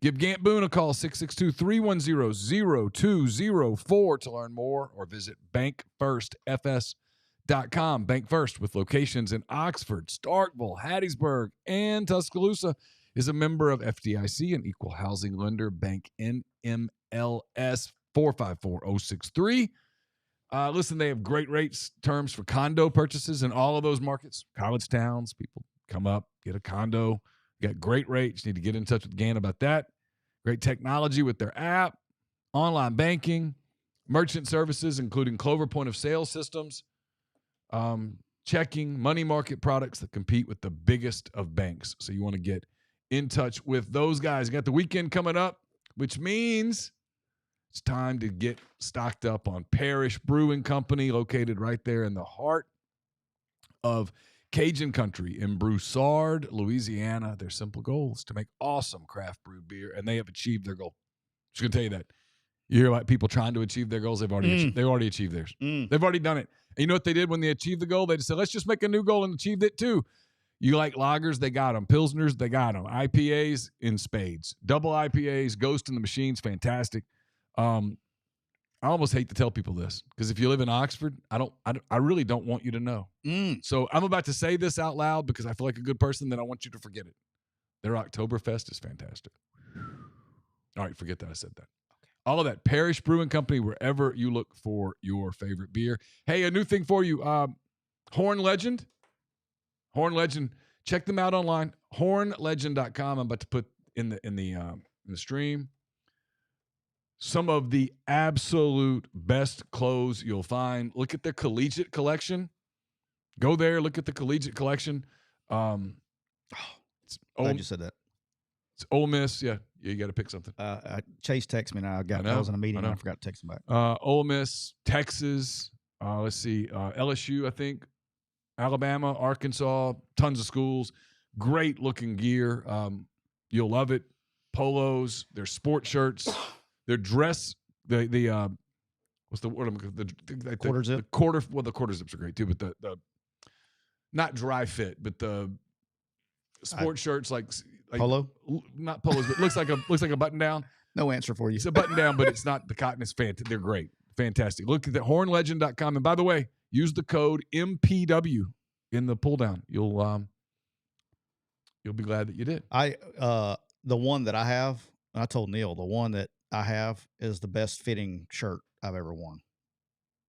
Give Gant Boone a call, 662-310-0204 to learn more, or visit bankfirstfs.com. Bank First, with locations in Oxford, Starkville, Hattiesburg, and Tuscaloosa, is a member of FDIC, an equal housing lender. Bank NMLS 454063. Listen, they have great rates, terms for condo purchases in all of those markets. College towns, people come up, get a condo. Got great rates. You need to get in touch with Gann about that. Great technology with their app, online banking, merchant services, including Clover point of sale systems, checking, money market products that compete with the biggest of banks. So you want to get in touch with those guys. You got the weekend coming up, which means it's time to get stocked up on Parish Brewing Company, located right there in the heart of Cajun country in Broussard, Louisiana. Their simple goal is to make awesome craft brewed beer, and they have achieved their goal. Just going to tell you that. You hear about people trying to achieve their goals, they've already achieved theirs. They've already done it. And you know what they did when they achieved the goal? They just said, let's just make a new goal and achieve it too. You like lagers, they got them. Pilsners, they got them. IPAs in spades. Double IPAs, Ghost in the Machine's fantastic. I almost hate to tell people this, because if you live in Oxford, I really don't want you to know. So I'm about to say this out loud because I feel like a good person, then I want you to forget it. Their Oktoberfest is fantastic. All right, forget that I said that. All of that. Parish Brewing Company, wherever you look for your favorite beer. Hey, a new thing for you. Horn Legend. Check them out online. HornLegend.com. I'm about to put in the stream. some of the absolute best clothes you'll find. Look at the collegiate collection. Go there, look at the collegiate collection. It's Glad you said that. It's Ole Miss. Yeah, you got to pick something. Chase texted me now. I was in a meeting and I forgot to text him back. Ole Miss, Texas. Let's see, LSU, I think, Alabama, Arkansas, tons of schools. Great looking gear. You'll love it. Polos, their sport shirts, their dress. The what's the word? The quarter zip. The quarter zips are great too, but the not dry fit, but the sport shirts like polo, not polos, but looks like a button down. No answer for you. It's a button down, but it's not. The cotton is fantastic. They're great, fantastic. Look at the hornlegend.com, and by the way, use the code MPW in the pull down. You'll be glad that you did. The one that I have, and I told Neal, the one that I have is the best fitting shirt I've ever worn.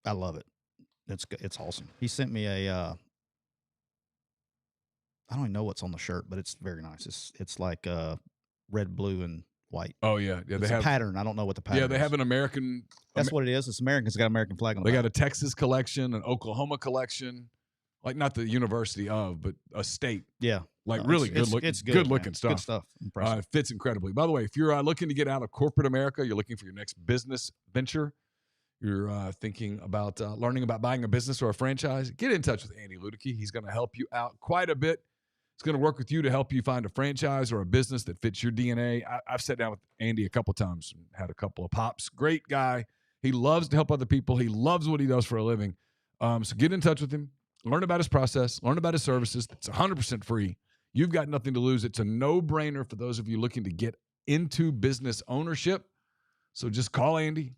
I love it. It's awesome. He sent me I don't even know what's on the shirt, but it's very nice. It's like red, blue, and white. Oh yeah. They have a pattern. I don't know what the pattern is. Yeah, they have an American. That's what it is. It's American. It's got an American flag on it. They got a Texas collection, an Oklahoma collection, like not the university of, but a state. Yeah. Like really good looking. It's good looking stuff. Good stuff. Impressive. It fits incredibly. By the way, if you're looking to get out of corporate America, you're looking for your next business venture, you're thinking about learning about buying a business or a franchise, get in touch with Andy Ludicky. He's going to help you out quite a bit. He's going to work with you to help you find a franchise or a business that fits your DNA. I've sat down with Andy a couple times and had a couple of pops. Great guy. He loves to help other people. He loves what he does for a living. So get in touch with him. Learn about his process. Learn about his services. It's 100% free. You've got nothing to lose. It's a no-brainer for those of you looking to get into business ownership. So just call Andy.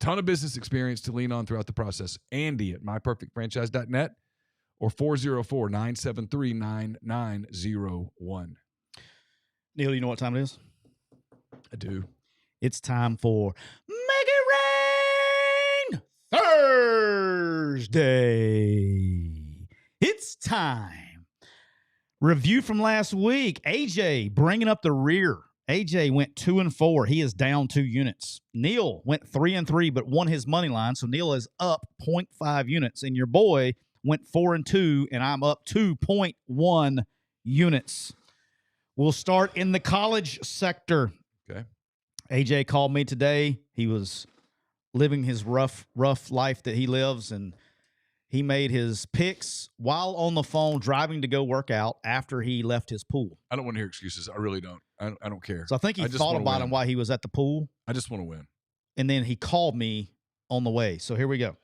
Ton of business experience to lean on throughout the process. Andy at myperfectfranchise.net or 404-973-9901. Neal, you know what time it is? I do. It's time for Make It Rain Thursday. It's time. Review from last week. AJ bringing up the rear. AJ went 2-4. He is down 2 units. Neal went 3-3, but won his money line. So Neal is up 0.5 units. And your boy went 4-2, and I'm up 2.1 units. We'll start in the college sector. Okay. AJ called me today. He was living his rough life that he lives, and he made his picks while on the phone driving to go work out after he left his pool. I don't want to hear excuses. I really don't. I don't care. So I think he thought about him while he was at the pool. I just want to win. And then he called me on the way. So here we go.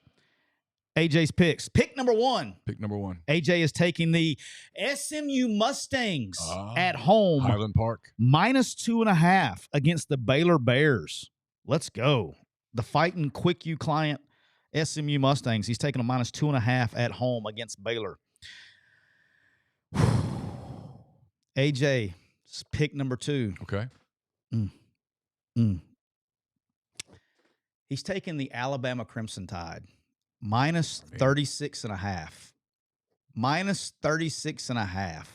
AJ's picks. Pick number 1. Pick number 1. AJ is taking the SMU Mustangs at home. Highland Park. -2.5 against the Baylor Bears. Let's go. The fighting Quick U client SMU Mustangs. He's taking a -2.5 at home against Baylor. AJ, pick number 2. Okay. He's taking the Alabama Crimson Tide. -36.5. -36.5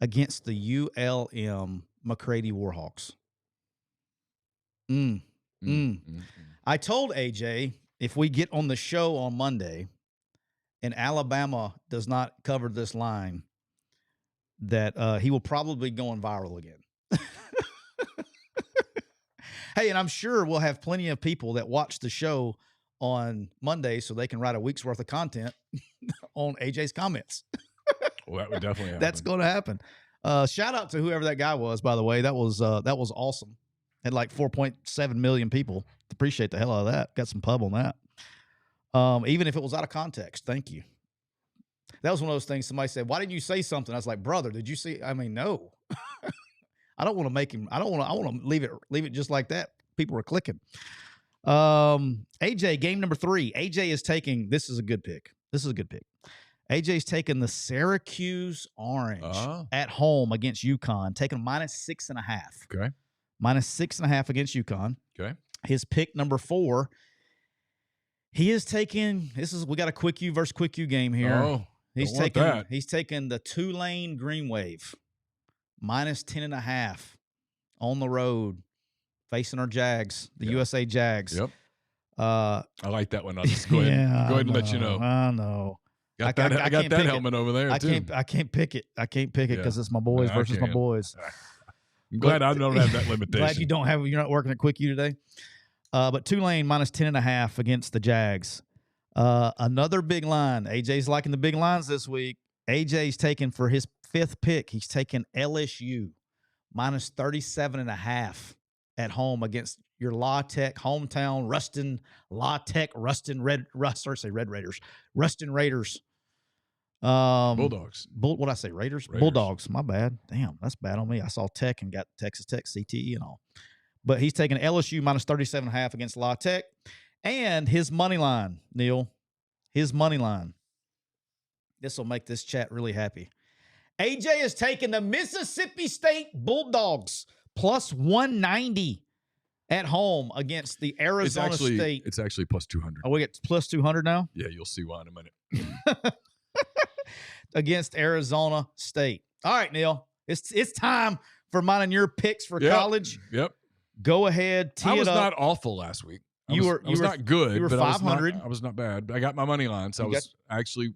against the ULM McCready Warhawks. I told AJ, if we get on the show on Monday and Alabama does not cover this line, that he will probably be going viral again. Hey, and I'm sure we'll have plenty of people that watch the show on Monday so they can write a week's worth of content on AJ's comments. Well, that would definitely happen. That's going to happen. Shout out to whoever that guy was, by the way. That was awesome. Had like 4.7 million people. Appreciate the hell out of that. Got some pub on that. Even if it was out of context. Thank you. That was one of those things somebody said, why didn't you say something? I was like, brother, did you see? I mean, no. I don't want to make him. I want to leave it just like that. People are clicking. AJ, game number 3. AJ is taking, this is a good pick. AJ's taking the Syracuse Orange at home against UConn, taking -6.5. Okay. -6.5 against UConn. Okay. His pick number 4. He is taking, we got a Quick U versus Quick U game here. Oh, he's taking the Tulane Green Wave, -10.5 on the road facing our Jags, the Yeah. USA Jags. Yep. I like that one. I'll just go ahead and let you know. I know. I got that helmet over there too. I can't pick it. I can't pick it because it's my boys versus my boys. I'm glad I don't have that limitation. Glad you don't have. You're not working at Quick U today. But Tulane minus 10.5 against the Jags. Another big line. AJ's liking the big lines this week. AJ's taking for his 5th pick. He's taking LSU minus 37.5 at home against your La Tech hometown Ruston Raiders. Bulldogs. What'd I say? Raiders? Bulldogs. My bad. Damn, that's bad on me. I saw Tech and got Texas Tech CTE and all. But he's taking LSU minus 37.5 against La Tech. And his money line, Neal. His money line. This will make this chat really happy. AJ is taking the Mississippi State Bulldogs plus 190 at home against the Arizona State. It's actually plus 200. Oh, we get plus 200 now? Yeah, you'll see why in a minute. Against Arizona State. All right, Neal. It's time for mine and your picks for college. Yep. Go ahead, tee it up. I was not awful last week. I was not good. You were but 500. I was not bad. I got my money line, so I actually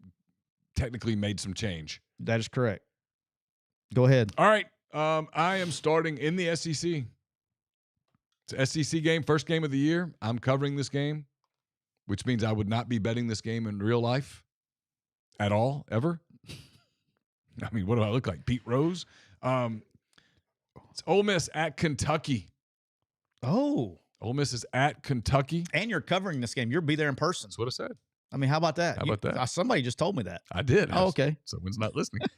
technically made some change. That is correct. Go ahead. All right. I am starting in the SEC. It's an SEC game, first game of the year. I'm covering this game, which means I would not be betting this game in real life at all, ever. I mean, what do I look like? Pete Rose? It's Ole Miss at Kentucky. Oh. Ole Miss is at Kentucky. And you're covering this game. You'll be there in person. That's what I said. I mean, how about that? How about that? Somebody just told me that. I did. Oh, okay. Someone's not listening.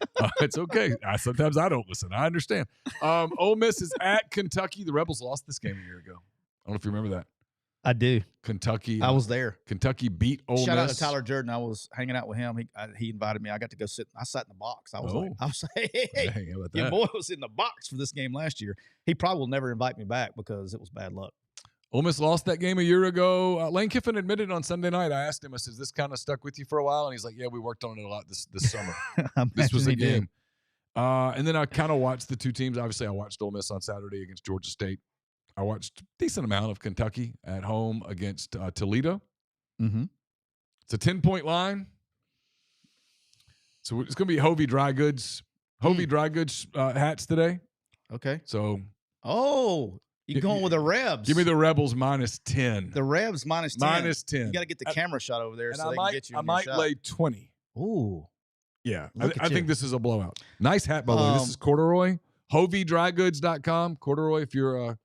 It's okay. Sometimes I don't listen. I understand. Ole Miss is at Kentucky. The Rebels lost this game a year ago. I don't know if you remember that. I do. Kentucky. I was there. Kentucky beat Ole Miss. Shout out to Tyler Jordan. I was hanging out with him. He invited me. I got to go sit. I sat in the box. I was like, hey, your boy was in the box for this game last year. He probably will never invite me back because it was bad luck. Ole Miss lost that game a year ago. Lane Kiffin admitted on Sunday night. I asked him, I said, this kind of stuck with you for a while? And he's like, yeah, we worked on it a lot this summer. This was a game. And then I kind of watched the two teams. Obviously, I watched Ole Miss on Saturday against Georgia State. I watched a decent amount of Kentucky at home against Toledo. Mm-hmm. It's a 10-point line. So it's going to be Hovey Dry Goods. Hovey Dry Goods hats today. Okay. So. Oh, you're going with the Rebs. Give me the Rebels minus 10. The Rebs minus 10. Minus 10. You got to get the camera shot over there so they can get you. I might lay 20. Ooh. Yeah. I think this is a blowout. Nice hat, by the way. This is corduroy. HoveyDryGoods.com. Corduroy, if you're a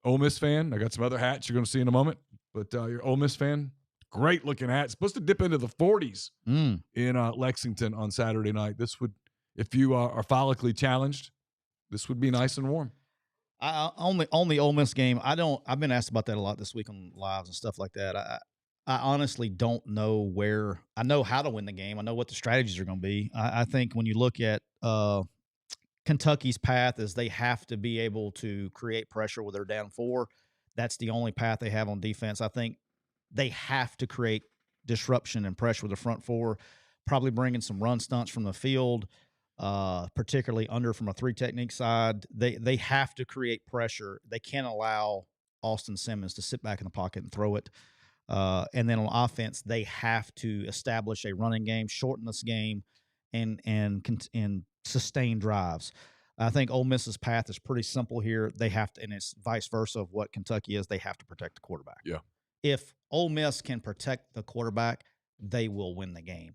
Ole Miss fan. I got some other hats you're going to see in a moment. But you're Ole Miss fan. Great looking hat. It's supposed to dip into the 40s in Lexington on Saturday night. This would, if you are follically challenged, this would be nice and warm. On the Ole Miss game, I've been asked about that a lot this week on lives and stuff like that. I honestly don't know where. I know how to win the game. I know what the strategies are going to be. I think when you look at Kentucky's path is they have to be able to create pressure with their down 4. That's the only path they have on defense. I think they have to create disruption and pressure with the front 4, probably bringing some run stunts from the field. Particularly under from a 3 technique side, they have to create pressure. They can't allow Austin Simmons to sit back in the pocket and throw it. And then on offense, they have to establish a running game, shorten this game, and sustain drives. I think Ole Miss's path is pretty simple here. They have to, and it's vice versa of what Kentucky is. They have to protect the quarterback. Yeah. If Ole Miss can protect the quarterback, they will win the game.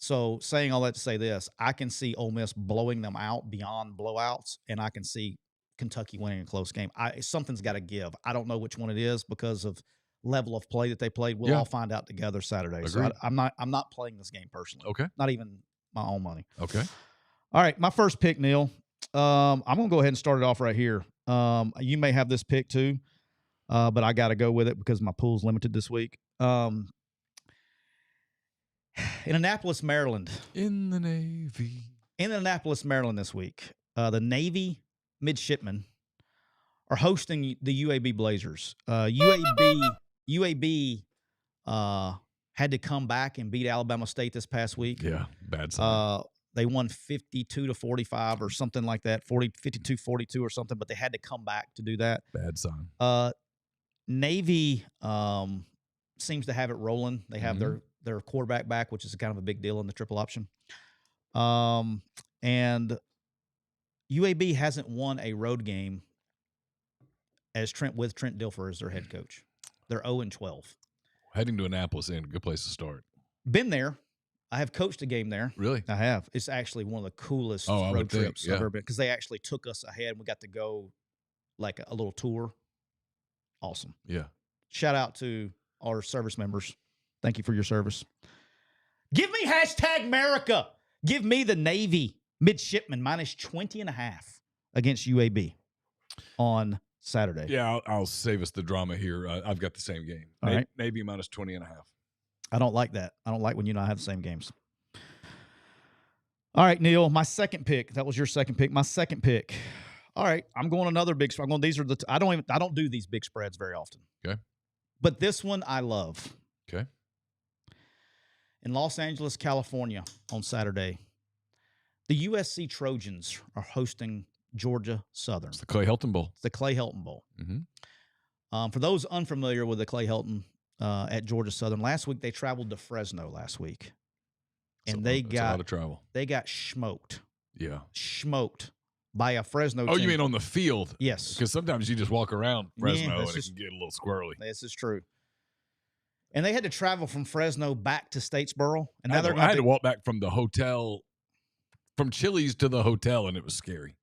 So saying all that to say this, I can see Ole Miss blowing them out beyond blowouts, and I can see Kentucky winning a close game. Something's got to give. I don't know which one it is because of level of play that they played. We'll all find out together Saturday. Agreed. So I'm not playing this game personally. Okay. Not even my own money. Okay. All right, my first pick, Neal. I'm going to go ahead and start it off right here. You may have this pick too, but I got to go with it because my pool's limited this week. In Annapolis, Maryland. In the Navy. In Annapolis, Maryland this week, the Navy midshipmen are hosting the UAB Blazers. UAB had to come back and beat Alabama State this past week. Yeah, bad sign. They won 52-45 or something like that, 52-42 or something, but they had to come back to do that. Bad sign. Navy seems to have it rolling. They have their quarterback back, which is kind of a big deal in the triple option. And UAB hasn't won a road game with Trent Dilfer as their head coach. They're 0-12. Heading to Annapolis ain't a good place to start. Been there. I have coached a game there. Really? I have. It's actually one of the coolest road trips I've ever been, because they actually took us ahead. We got to go like a little tour. Awesome. Yeah. Shout out to our service members. Thank you for your service. Give me #America. Give me the Navy midshipman minus 20.5 against UAB on Saturday. Yeah, I'll save us the drama here. I've got the same game. All right. Navy minus 20.5. I don't like that. I don't like when you and I have the same games. All right, Neal, my second pick. That was your second pick. My second pick. All right, I'm going another big spread. These are I don't do these big spreads very often. Okay. But this one I love. Okay. In Los Angeles, California on Saturday, the USC Trojans are hosting Georgia Southern. It's the Clay Helton Bowl. It's the Clay Helton Bowl. Mm-hmm. For those unfamiliar with the Clay Helton at Georgia Southern, last week they traveled to Fresno last week. And they got a lot of travel. They got smoked. Yeah. Smoked by a Fresno team. Oh, you mean on the field? Yes. Because sometimes you just walk around Fresno and it can get a little squirrely. This is true. And they had to travel from Fresno back to Statesboro. And now I had to walk back from the hotel, from Chili's to the hotel, and it was scary.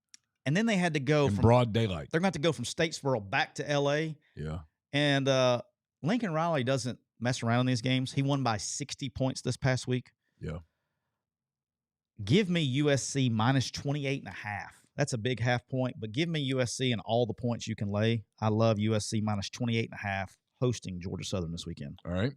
And then they had to go from broad daylight. They're going to have to go from Statesboro back to L.A. Yeah. And Lincoln Riley doesn't mess around in these games. He won by 60 points this past week. Yeah. Give me USC minus 28.5. That's a big half point, but give me USC and all the points you can lay. I love USC minus 28.5 hosting Georgia Southern this weekend. All right.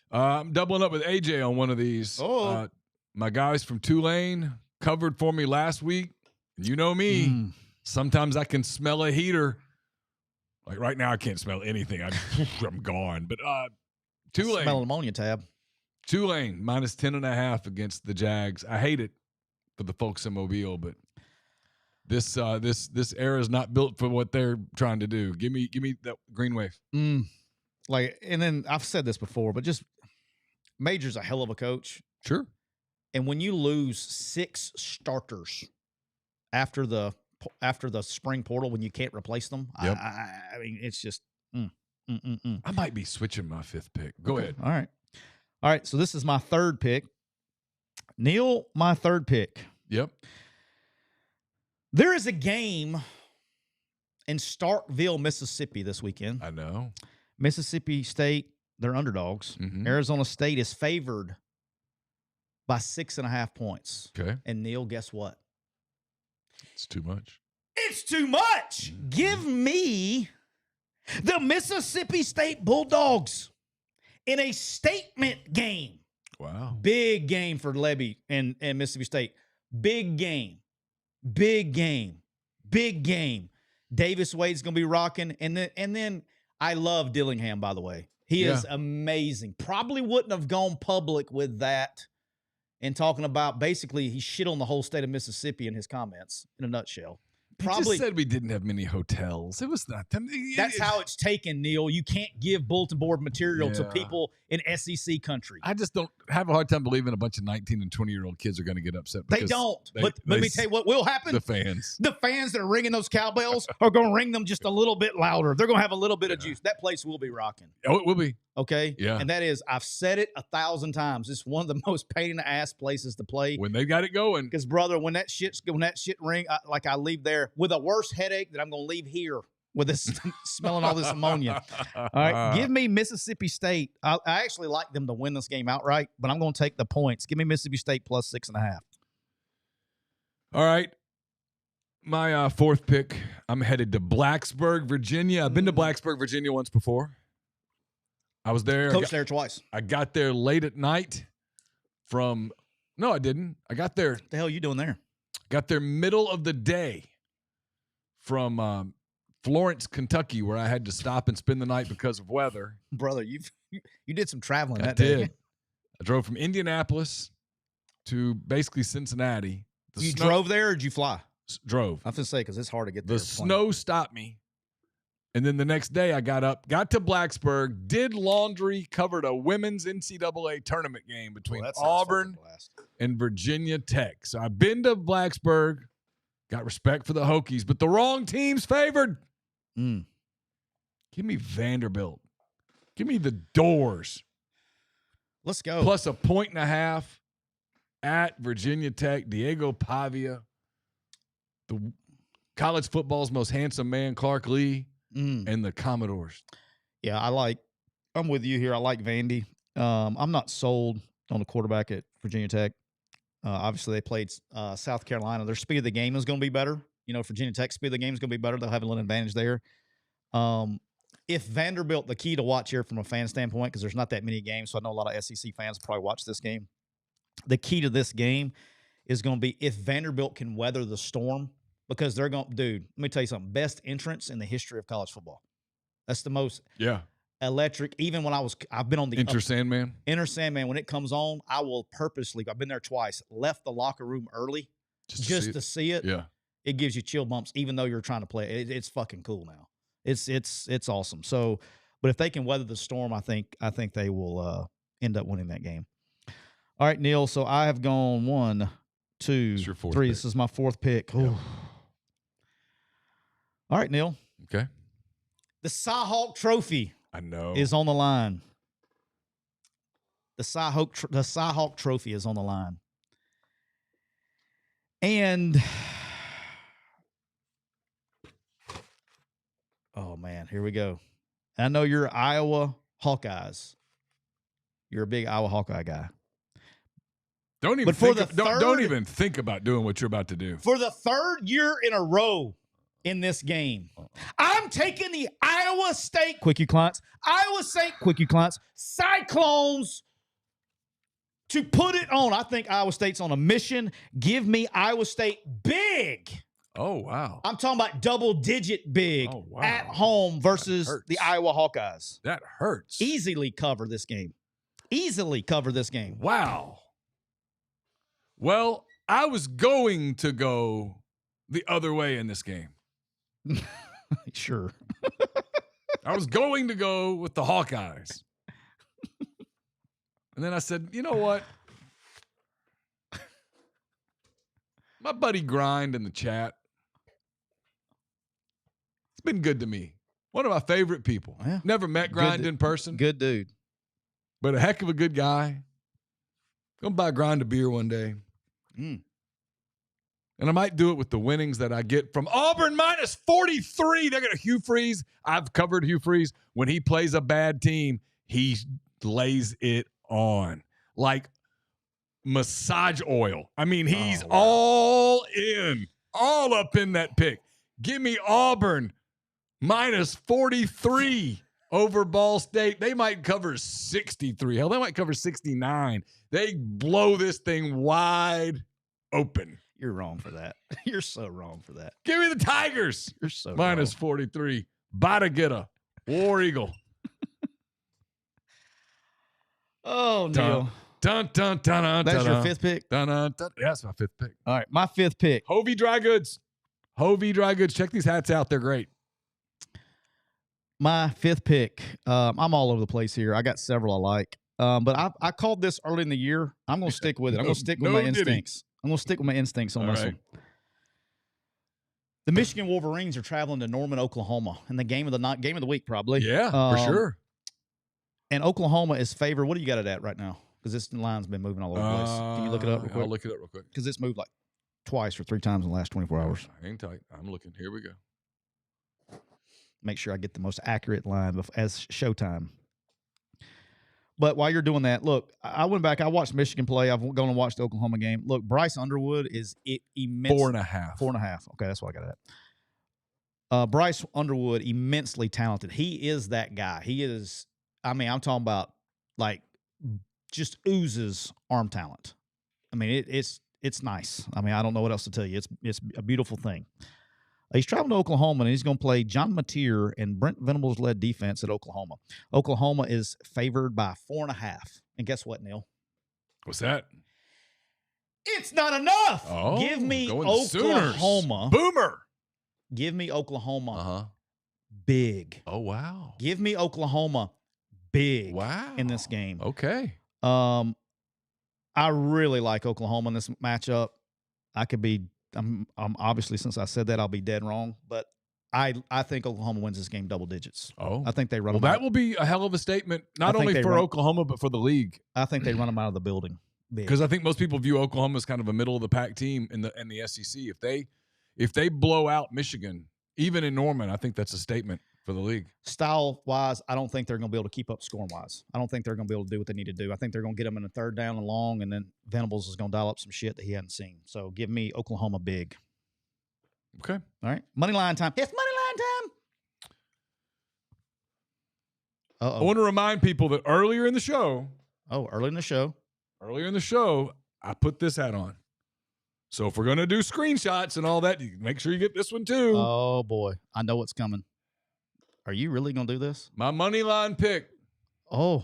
I'm doubling up with AJ on one of these. My guys from Tulane covered for me last week. You know me. Sometimes I can smell a heater. Like right now, I can't smell anything. I'm gone. But Tulane. Smell ammonia tab. Tulane minus 10.5 against the Jags. I hate it for the folks in Mobile, but this era is not built for what they're trying to do. Give me that green wave. And then I've said this before, but just Major's a hell of a coach. Sure. And when you lose 6 starters after the spring portal, when you can't replace them, yep. I mean, it's just. I might be switching my 5th pick. Go ahead. All right. So this is my 3rd pick. Neal, my 3rd pick. Yep. There is a game in Starkville, Mississippi this weekend. I know. Mississippi State, they're underdogs. Mm-hmm. Arizona State is favored by 6.5 points. Okay. And Neal, guess what? It's too much. It's too much. Mm-hmm. Give me the Mississippi State Bulldogs in a statement game. Wow. Big game for Lebby and Mississippi State. Big game. Big game. Big game. Davis Wade's going to be rocking. And then I love Dillingham, by the way. He is amazing. Probably wouldn't have gone public with that and talking about basically he shit on the whole state of Mississippi in his comments in a nutshell. Probably just said we didn't have many hotels. It was not. That's how it's taken, Neal. You can't give bulletin board material to people in SEC country. I just don't have a hard time believing a bunch of 19 and 20-year-old kids are going to get upset. They don't. But let me tell you what will happen. The fans that are ringing those cowbells are going to ring them just a little bit louder. They're going to have a little bit of juice. That place will be rocking. Oh, it will be. Okay? Yeah. And that is, I've said it 1,000 times. It's one of the most pain in the ass places to play. When they got it going. Because, brother, when that shit ring, I leave there with a worse headache that I'm going to leave here with this smelling all this ammonia. All right. Give me Mississippi State. I actually like them to win this game outright, but I'm going to take the points. Give me Mississippi State plus 6.5. All right. My 4th pick, I'm headed to Blacksburg, Virginia. I've been to Blacksburg, Virginia once before. I was there. Coached there twice. I got there late at night no, I didn't. I got there. What the hell are you doing there? Got there middle of the day from Florence, Kentucky, where I had to stop and spend the night because of weather. Brother, you did some traveling that day. day. I drove from Indianapolis to basically Cincinnati. You drove there or did you fly? Drove. I have to say, because it's hard to get there. The snow stopped me. And then the next day I got up, got to Blacksburg, did laundry, covered a women's NCAA tournament game between Auburn and Virginia Tech. So I've been to Blacksburg, got respect for the Hokies, but the wrong team's favored. Give me Vanderbilt. Give me the Doors. Let's go. Plus a 1.5 at Virginia Tech. Diego Pavia. The college football's most handsome man, Clark Lee. And the Commodores. Yeah, I'm with you here. I like Vandy. I'm not sold on the quarterback at Virginia Tech. Obviously, they played South Carolina. Their speed of the game is going to be better. Virginia Tech's speed of the game is going to be better. They'll have a little advantage there. If Vanderbilt, the key to watch here from a fan standpoint, because there's not that many games, so I know a lot of SEC fans probably watch this game. The key to this game is going to be if Vanderbilt can weather the storm. Because they're going, dude, let me tell you something. Best entrance in the history of college football. That's the most electric. Even when I've been on the Enter Sandman. Enter Sandman. When it comes on, I will purposely, I've been there twice, left the locker room early just to see it. Yeah. It gives you chill bumps, even though you're trying to play. It's fucking cool now. It's awesome. So, but if they can weather the storm, I think they will end up winning that game. All right, Neal. So I have gone 1, 2, 3. Pick. This is my 4th pick. Yep. All right, Neal. Okay. The Cy-Hawk Trophy is on the line. The Cy-Hawk Trophy is on the line. And, oh, man, here we go. I know you're Iowa Hawkeyes. You're a big Iowa Hawkeye guy. Don't even think about doing what you're about to do. For the 3rd year in a row, in this game, I'm taking the Iowa State Cyclones to put it on. I think Iowa State's on a mission. Give me Iowa State big. Oh, wow. I'm talking about double-digit big at home versus the Iowa Hawkeyes. That hurts. Easily cover this game. Wow. Well, I was going to go the other way in this game. Sure. I was going to go with the Hawkeyes. And then I said, you know what? My buddy Grind in the chat. It's been good to me. One of my favorite people. Yeah. Never met Grind in person. Good dude. But a heck of a good guy. Gonna buy Grind a beer one day. And I might do it with the winnings that I get from Auburn minus 43. They're going to Hugh Freeze. I've covered Hugh Freeze. When he plays a bad team, he lays it on like massage oil. I mean, he's all in, all up in that pick. Give me Auburn minus 43 over Ball State. They might cover 63. Hell, they might cover 69. They blow this thing wide open. You're wrong for that. You're so wrong for that. Give me the Tigers. You're so minus wrong. 43. Bada Gitta. War Eagle. Oh, Neal. Dun, dun, dun, dun, That's dun, your 5th pick? Dun, dun, dun. Yeah, that's my 5th pick. All right, my 5th pick. Hovey Dry Goods. Hovey Dry Goods. Check these hats out. They're great. My 5th pick. I'm all over the place here. I got several I like. But I called this early in the year. I'm going to stick with it. I'm going to stick with my instincts. I'm going to stick with my instincts on this one. The Michigan Wolverines are traveling to Norman, Oklahoma, in the game of the week, probably. Yeah, for sure. And Oklahoma is favored. What do you got it at right now? Because this line's been moving all over the place. Can you look it up real quick? I'll look it up real quick. Because it's moved like twice or 3 times in the last 24 hours. Hang tight. I'm looking. Here we go. Make sure I get the most accurate line as Showtime. But while you're doing that, look, I went back. I watched Michigan play. I've gone and watched the Oklahoma game. Look, Bryce Underwood is immense. 4.5. 4.5. Okay, that's what I got it at. Bryce Underwood, immensely talented. He is that guy. He is, I mean, I'm talking about like just oozes arm talent. I mean, it's nice. I mean, I don't know what else to tell you. It's a beautiful thing. He's traveling to Oklahoma, and he's going to play John Mateer and Brent Venables-led defense at Oklahoma. Oklahoma is favored by 4.5. And guess what, Neal? What's that? It's not enough. Oh, Give me going the Sooners. Oklahoma. Boomer. Give me Oklahoma Uh-huh. big. Oh, wow. Give me Oklahoma big Wow. in this game. Okay. I really like Oklahoma in this matchup. I'm obviously, since I said that, I'll be dead wrong, but I think Oklahoma wins this game double digits. Oh. I think they run Well, them out. that will be a hell of a statement, not I think only they for run- Oklahoma, but for the league. I think they run them out of the building. Because I think most people view Oklahoma as kind of a middle of the pack team in the SEC. If they blow out Michigan, even in Norman, I think that's a statement for the league. Style wise, I don't think they're going to be able to keep up scoring wise. I don't think they're going to be able to do what they need to do. I think they're going to get them in a third down and long, and then Venables is going to dial up some shit that he hadn't seen. So give me Oklahoma big. Okay. All right. Money line time. It's money line time. I want to remind people that earlier in the show, early in the show, I put this hat on. So if we're going to do screenshots and all that, you make sure you get this one too. Oh, boy. I know what's coming. Are you really going to do this? My money line pick. I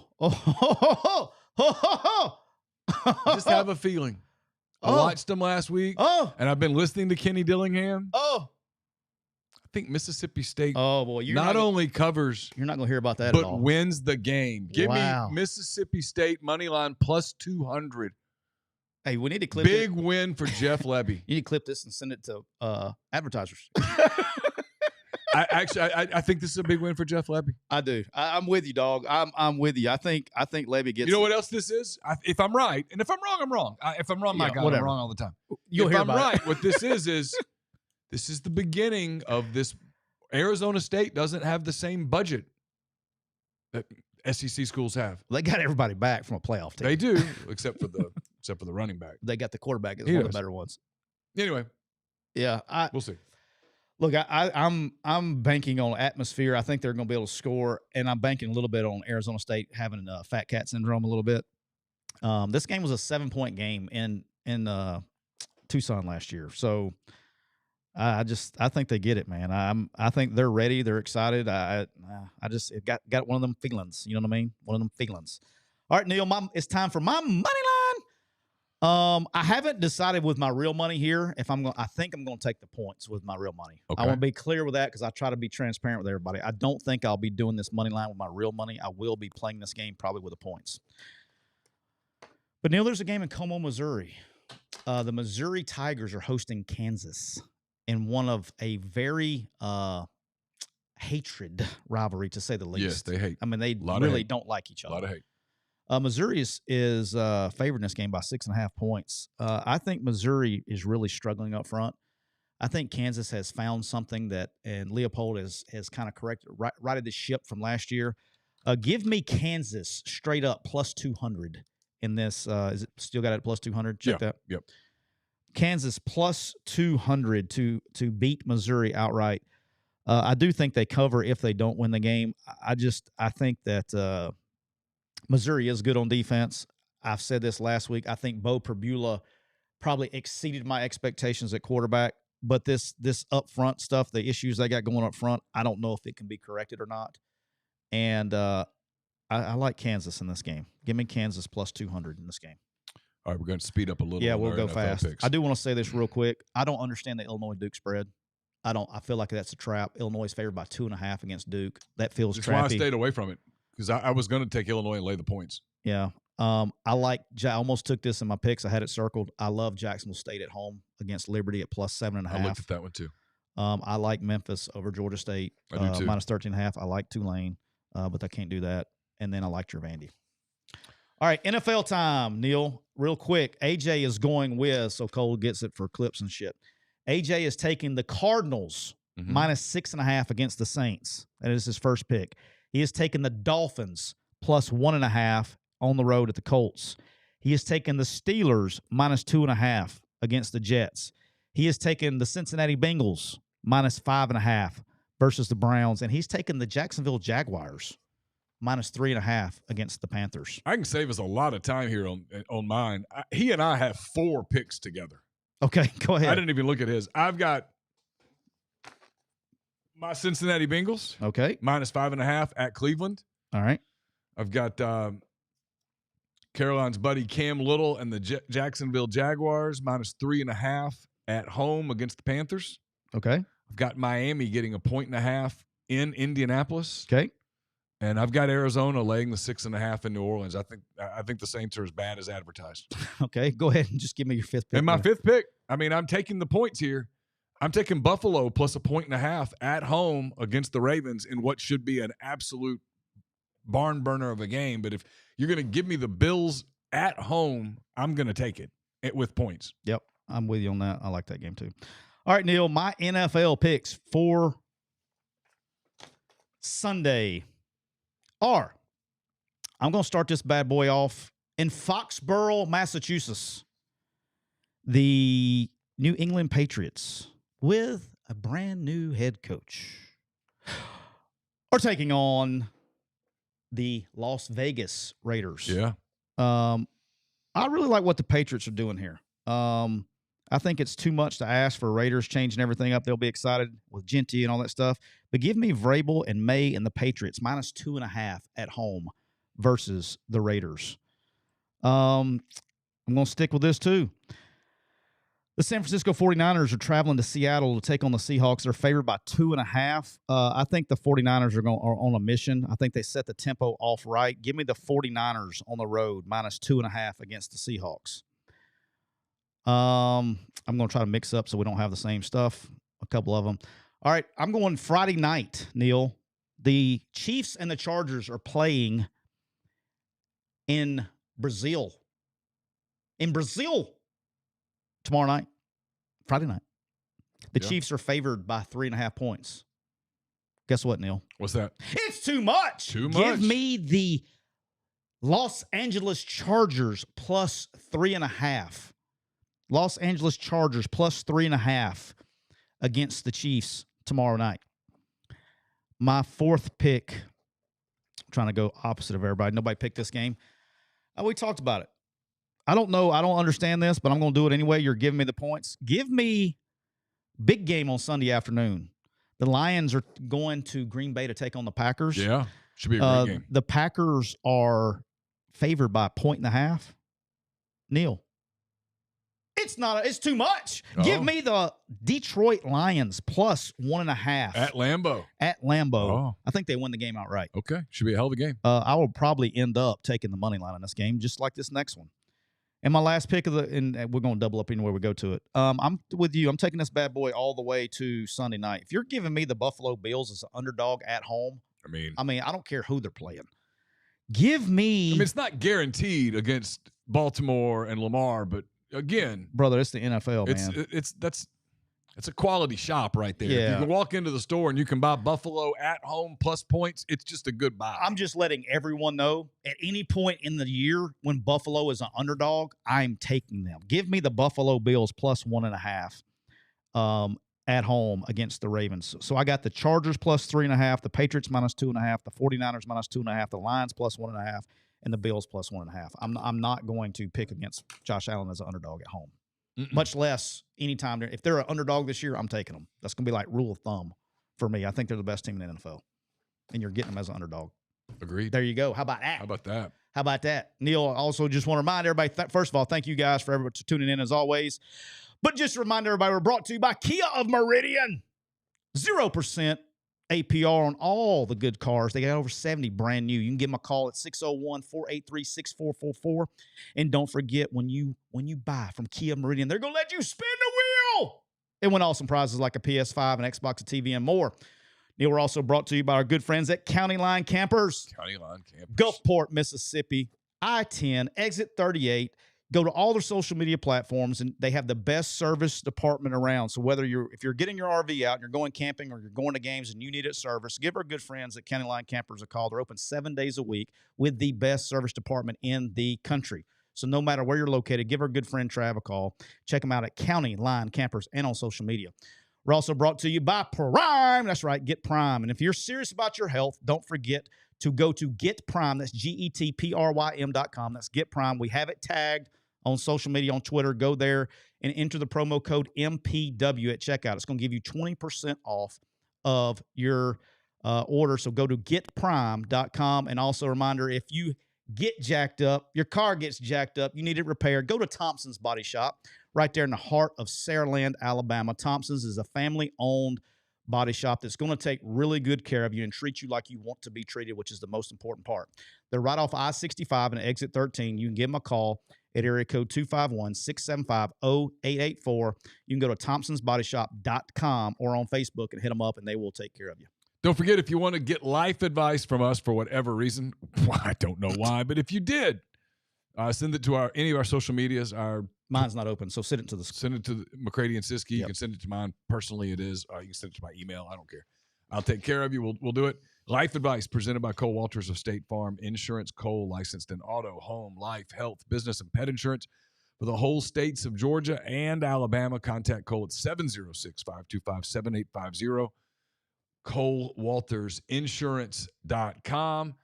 Just have a feeling. I watched them last week, and I've been listening to Kenny Dillingham. I think Mississippi State boy, not only covers, you're not going to hear about that at all. but wins the game. Give Wow. me Mississippi State money line plus 200. Hey, we need to clip Big win for Jeff Lebby. You need to clip this and send it to advertisers. I think this is a big win for Jeff Lebby. I do. I'm with you, dog. I'm with you. I think Lebby gets. You know what else this is? If I'm right, and if I'm wrong, I'm wrong. If I'm wrong, my God, whatever. I'm wrong all the time. You'll if hear I'm about right, it. what this is this is the beginning of this. Arizona State doesn't have the same budget that SEC schools have. They got everybody back from a playoff team. They do, except for the running back. They got the quarterback as He one does. of the better ones. Anyway, Yeah, we'll see. Look, I'm banking on atmosphere. I think they're going to be able to score, and I'm banking a little bit on Arizona State having fat cat syndrome a little bit. This game was a 7-point game in Tucson last year, so I think they get it, man. I think they're ready. They're excited. I just got one of them feelings. You know what I mean? One of them feelings. All right, Neal, it's time for my money line. I haven't decided with my real money here if I think I'm going to take the points with my real money. Okay. I want to be clear with that because I try to be transparent with everybody. I don't think I'll be doing this money line with my real money. I will be playing this game probably with the points. But Neal, there's a game in Como, Missouri. The Missouri Tigers are hosting Kansas in one of a very hatred rivalry, to say the least. Yes, they hate. I mean, they really don't like each other. A lot of hate. Missouri is favored in this game by 6.5 points. I think Missouri is really struggling up front. I think Kansas has found something and Leopold has kind of righted the ship from last year. Give me Kansas straight up plus 200 in this. Is it still got it at plus 200? Check that. Yep. Kansas plus 200 to beat Missouri outright. I do think they cover if they don't win the game. I think that Missouri is good on defense. I've said this last week. I think Bo Perbula probably exceeded my expectations at quarterback. But this up front stuff, the issues they got going up front, I don't know if it can be corrected or not. And I like Kansas in this game. Give me Kansas plus 200 in this game. All right, we're going to speed up a little. Yeah, we'll go NFL fast. picks. I do want to say this real quick. I don't understand the Illinois-Duke spread. I feel like that's a trap. Illinois is favored by 2.5 against Duke. That feels That's trappy. why I stayed away from it, because I was going to take Illinois and lay the points. Yeah. I almost took this in my picks. I had it circled. I love Jacksonville State at home against Liberty at plus 7.5. I looked at that one too. I like Memphis over Georgia State. I do too. Minus 13.5. I like Tulane, but I can't do that. And then I like Vandy. All right, NFL time, Neal. Real quick, AJ is going with, so Cole gets it for clips and shit. AJ is taking the Cardinals minus 6.5 against the Saints. That is his first pick. He has taken the Dolphins plus 1.5 on the road at the Colts. He has taken the Steelers minus 2.5 against the Jets. He has taken the Cincinnati Bengals minus 5.5 versus the Browns. And he's taken the Jacksonville Jaguars minus 3.5 against the Panthers. I can save us a lot of time here on mine. He and I have 4 picks together. Okay, go ahead. I didn't even look at his. I've got my Cincinnati Bengals. Okay. Minus 5.5 at Cleveland. All right. I've got Caroline's buddy Cam Little and the Jacksonville Jaguars -3.5 at home against the Panthers. Okay. I've got Miami getting 1.5 in Indianapolis. Okay. And I've got Arizona laying the 6.5 in New Orleans. I think the Saints are as bad as advertised. Okay. Go ahead and just give me your fifth pick. And my fifth pick, I mean, I'm taking the points here. I'm taking Buffalo plus 1.5 at home against the Ravens in what should be an absolute barn burner of a game. But if you're going to give me the Bills at home, I'm going to take it with points. Yep. I'm with you on that. I like that game too. All right, Neal, my NFL picks for Sunday are, I'm going to start this bad boy off in Foxborough, Massachusetts. The New England Patriots, with a brand new head coach, are taking on the Las Vegas Raiders. Yeah. I really like what the Patriots are doing here. I think it's too much to ask for Raiders changing everything up. They'll be excited with Genty and all that stuff. But give me Vrabel and May and the Patriots -2.5 at home versus the Raiders. I'm going to stick with this too. The San Francisco 49ers are traveling to Seattle to take on the Seahawks. They're favored by 2.5. I think the 49ers are on a mission. I think they set the tempo off right. Give me the 49ers on the road -2.5 against the Seahawks. I'm going to try to mix up so we don't have the same stuff, a couple of them. All right, I'm going Friday night, Neal. The Chiefs and the Chargers are playing in Brazil. Tomorrow night, Friday night. The Chiefs are favored by 3.5 points. Guess what, Neal? What's that? It's too much. Too much. Give me the Los Angeles Chargers +3.5. Los Angeles Chargers +3.5 against the Chiefs tomorrow night. My fourth pick, I'm trying to go opposite of everybody. Nobody picked this game. We talked about it. I don't know. I don't understand this, but I'm going to do it anyway. You're giving me the points. Give me big game on Sunday afternoon. The Lions are going to Green Bay to take on the Packers. Yeah, should be a great game. The Packers are favored by 1.5. Neal, it's too much. Oh. Give me the Detroit Lions +1.5 At Lambeau. Oh. I think they win the game outright. Okay, should be a hell of a game. I will probably end up taking the money line in this game, just like this next one. And my last pick and we're going to double up anywhere we go to it. I'm with you. I'm taking this bad boy all the way to Sunday night. If you're giving me the Buffalo Bills as an underdog at home, I mean, I don't care who they're playing. Give me. I mean, it's not guaranteed against Baltimore and Lamar, but again, brother, it's the NFL, man. It's a quality shop right there. Yeah. If you can walk into the store and you can buy Buffalo at home plus points, it's just a good buy. I'm just letting everyone know at any point in the year when Buffalo is an underdog, I'm taking them. Give me the Buffalo Bills +1.5 at home against the Ravens. So I got the Chargers +3.5, the Patriots -2.5, the 49ers -2.5, the Lions +1.5, and the Bills +1.5. I'm not going to pick against Josh Allen as an underdog at home. Much less anytime. If they're an underdog this year, I'm taking them. That's going to be like rule of thumb for me. I think they're the best team in the NFL, and you're getting them as an underdog. Agreed. There you go. How about that? How about that? Neal, also just want to remind everybody, first of all, thank you guys for tuning in as always. But just to remind everybody, we're brought to you by Kia of Meridian. 0% APR on all the good cars. They got over 70 brand new. You can give them a call at 601-483-6444. And don't forget, when you buy from Kia Meridian, they're going to let you spin the wheel and win awesome prizes like a PS5, an Xbox, a TV, and more. Neal, we're also brought to you by our good friends at County Line Campers. County Line Campers. Gulfport, Mississippi, I-10, exit 38. Go to all their social media platforms, and they have the best service department around. So whether if you're getting your RV out and you're going camping or you're going to games and you need it serviced, give our good friends at County Line Campers a call. They're open 7 days a week with the best service department in the country. So no matter where you're located, give our good friend Trav a call. Check them out at County Line Campers and on social media. We're also brought to you by Prime. That's right, Get Prime. And if you're serious about your health, don't forget to go to Get Prime. That's GetPrym.com. That's Get Prime. We have it tagged on social media, on Twitter. Go there and enter the promo code MPW at checkout. It's going to give you 20% off of your order. So go to getprime.com. And also a reminder, if you get jacked up. Your car gets jacked up. You need it repaired. Go to Thompson's Body Shop right there in the heart of Saraland, Alabama. Thompson's is a family-owned body shop that's going to take really good care of you and treat you like you want to be treated, which is the most important part. They're right off I-65 and exit 13. You can give them a call at area code 251-675-0884. You can go to thompsonsbodyshop.com or on Facebook and hit them up, and they will take care of you. Don't forget, if you want to get life advice from us for whatever reason, I don't know why, but if you did, send it to any of our social medias. Mine's not open, so send it to McCready and Siskey. Yep. You can send it to mine personally. It is. You can send it to my email. I don't care. I'll take care of you. We'll do it. Life advice presented by Cole Walters of State Farm Insurance. Cole, licensed in auto, home, life, health, business, and pet insurance for the whole states of Georgia and Alabama. Contact Cole at 706-525-7850. ColeWaltersInsurance.com.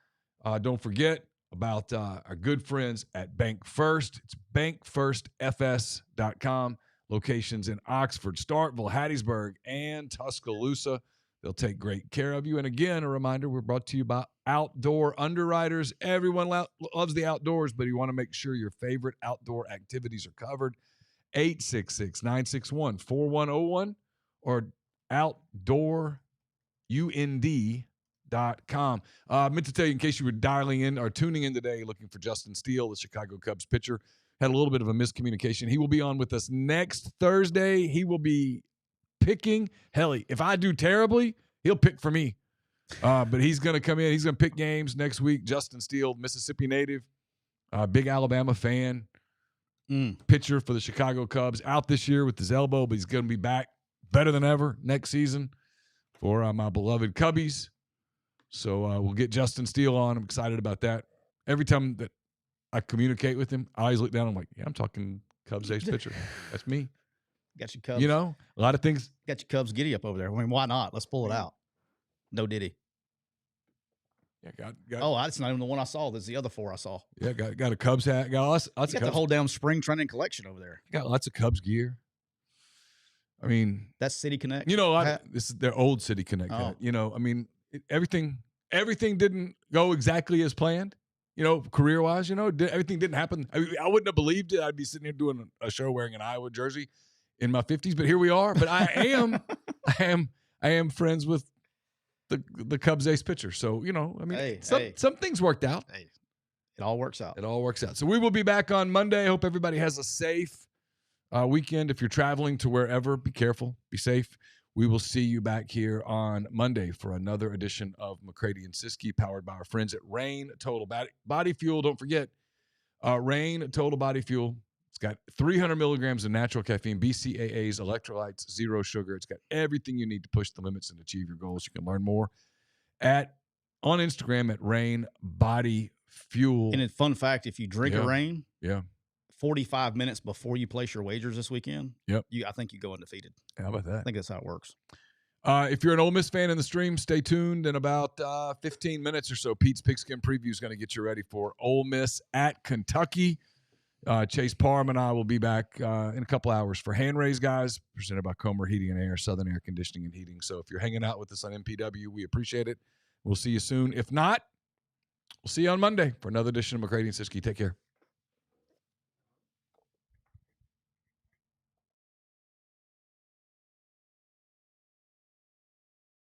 Don't forget about our good friends at Bank First. It's bankfirstfs.com. Locations in Oxford, Starkville, Hattiesburg, and Tuscaloosa. They'll take great care of you. And again, a reminder, we're brought to you by Outdoor Underwriters. Everyone loves the outdoors, but you want to make sure your favorite outdoor activities are covered. 866-961-4101 or outdoorund.com. I meant to tell you, in case you were dialing in or tuning in today looking for Justin Steele, the Chicago Cubs pitcher, had a little bit of a miscommunication. He will be on with us next Thursday. He will be picking. Hell, if I do terribly, he'll pick for me. But he's going to come in. He's going to pick games next week. Justin Steele, Mississippi native, big Alabama fan, pitcher for the Chicago Cubs, out this year with his elbow, but he's going to be back better than ever next season for my beloved Cubbies. So we'll get Justin Steele on. I'm excited about that. Every time that I communicate with him, I always look down. I'm like, yeah, I'm talking Cubs ace pitcher. That's me. Got your Cubs. You know, a lot of things. Got your Cubs giddy up over there. I mean, why not? Let's pull it out. No diddy. Yeah, that's not even the one I saw. That's the other four I saw. Yeah, got a Cubs hat. Got lots of Cubs. The whole damn spring training collection over there. Got lots of Cubs gear. I mean, that's City Connect. You know, this is their old City Connect hat. You know, I mean, everything didn't go exactly as planned. You know, career-wise, you know, everything didn't happen. I wouldn't have believed it. I'd be sitting here doing a show wearing an Iowa jersey in my 50s, but here we are. But I am friends with the Cubs ace pitcher. So, you know, I mean, some things worked out. Hey, it all works out. It all works out. So we will be back on Monday. Hope everybody has a safe weekend. If you're traveling to wherever, be careful, be safe. We will see you back here on Monday for another edition of McCready and Siskey, powered by our friends at Rain Total Body Fuel. Don't forget, Rain Total Body Fuel. It's got 300 milligrams of natural caffeine, BCAAs, electrolytes, zero sugar. It's got everything you need to push the limits and achieve your goals. You can learn more on Instagram at Rain Body Fuel. And a fun fact, if you drink a Rain, 45 minutes before you place your wagers this weekend, I think you go undefeated. How about that? I think that's how it works. If you're an Ole Miss fan in the stream, stay tuned. In about 15 minutes or so, Pete's Pigskin Preview is going to get you ready for Ole Miss at Kentucky. Chase Parham and I will be back in a couple hours for Hand Raise Guys, presented by Comer Heating and Air, Southern Air Conditioning and Heating. So if you're hanging out with us on MPW, we appreciate it. We'll see you soon. If not, we'll see you on Monday for another edition of McCready and Siskey. Take care.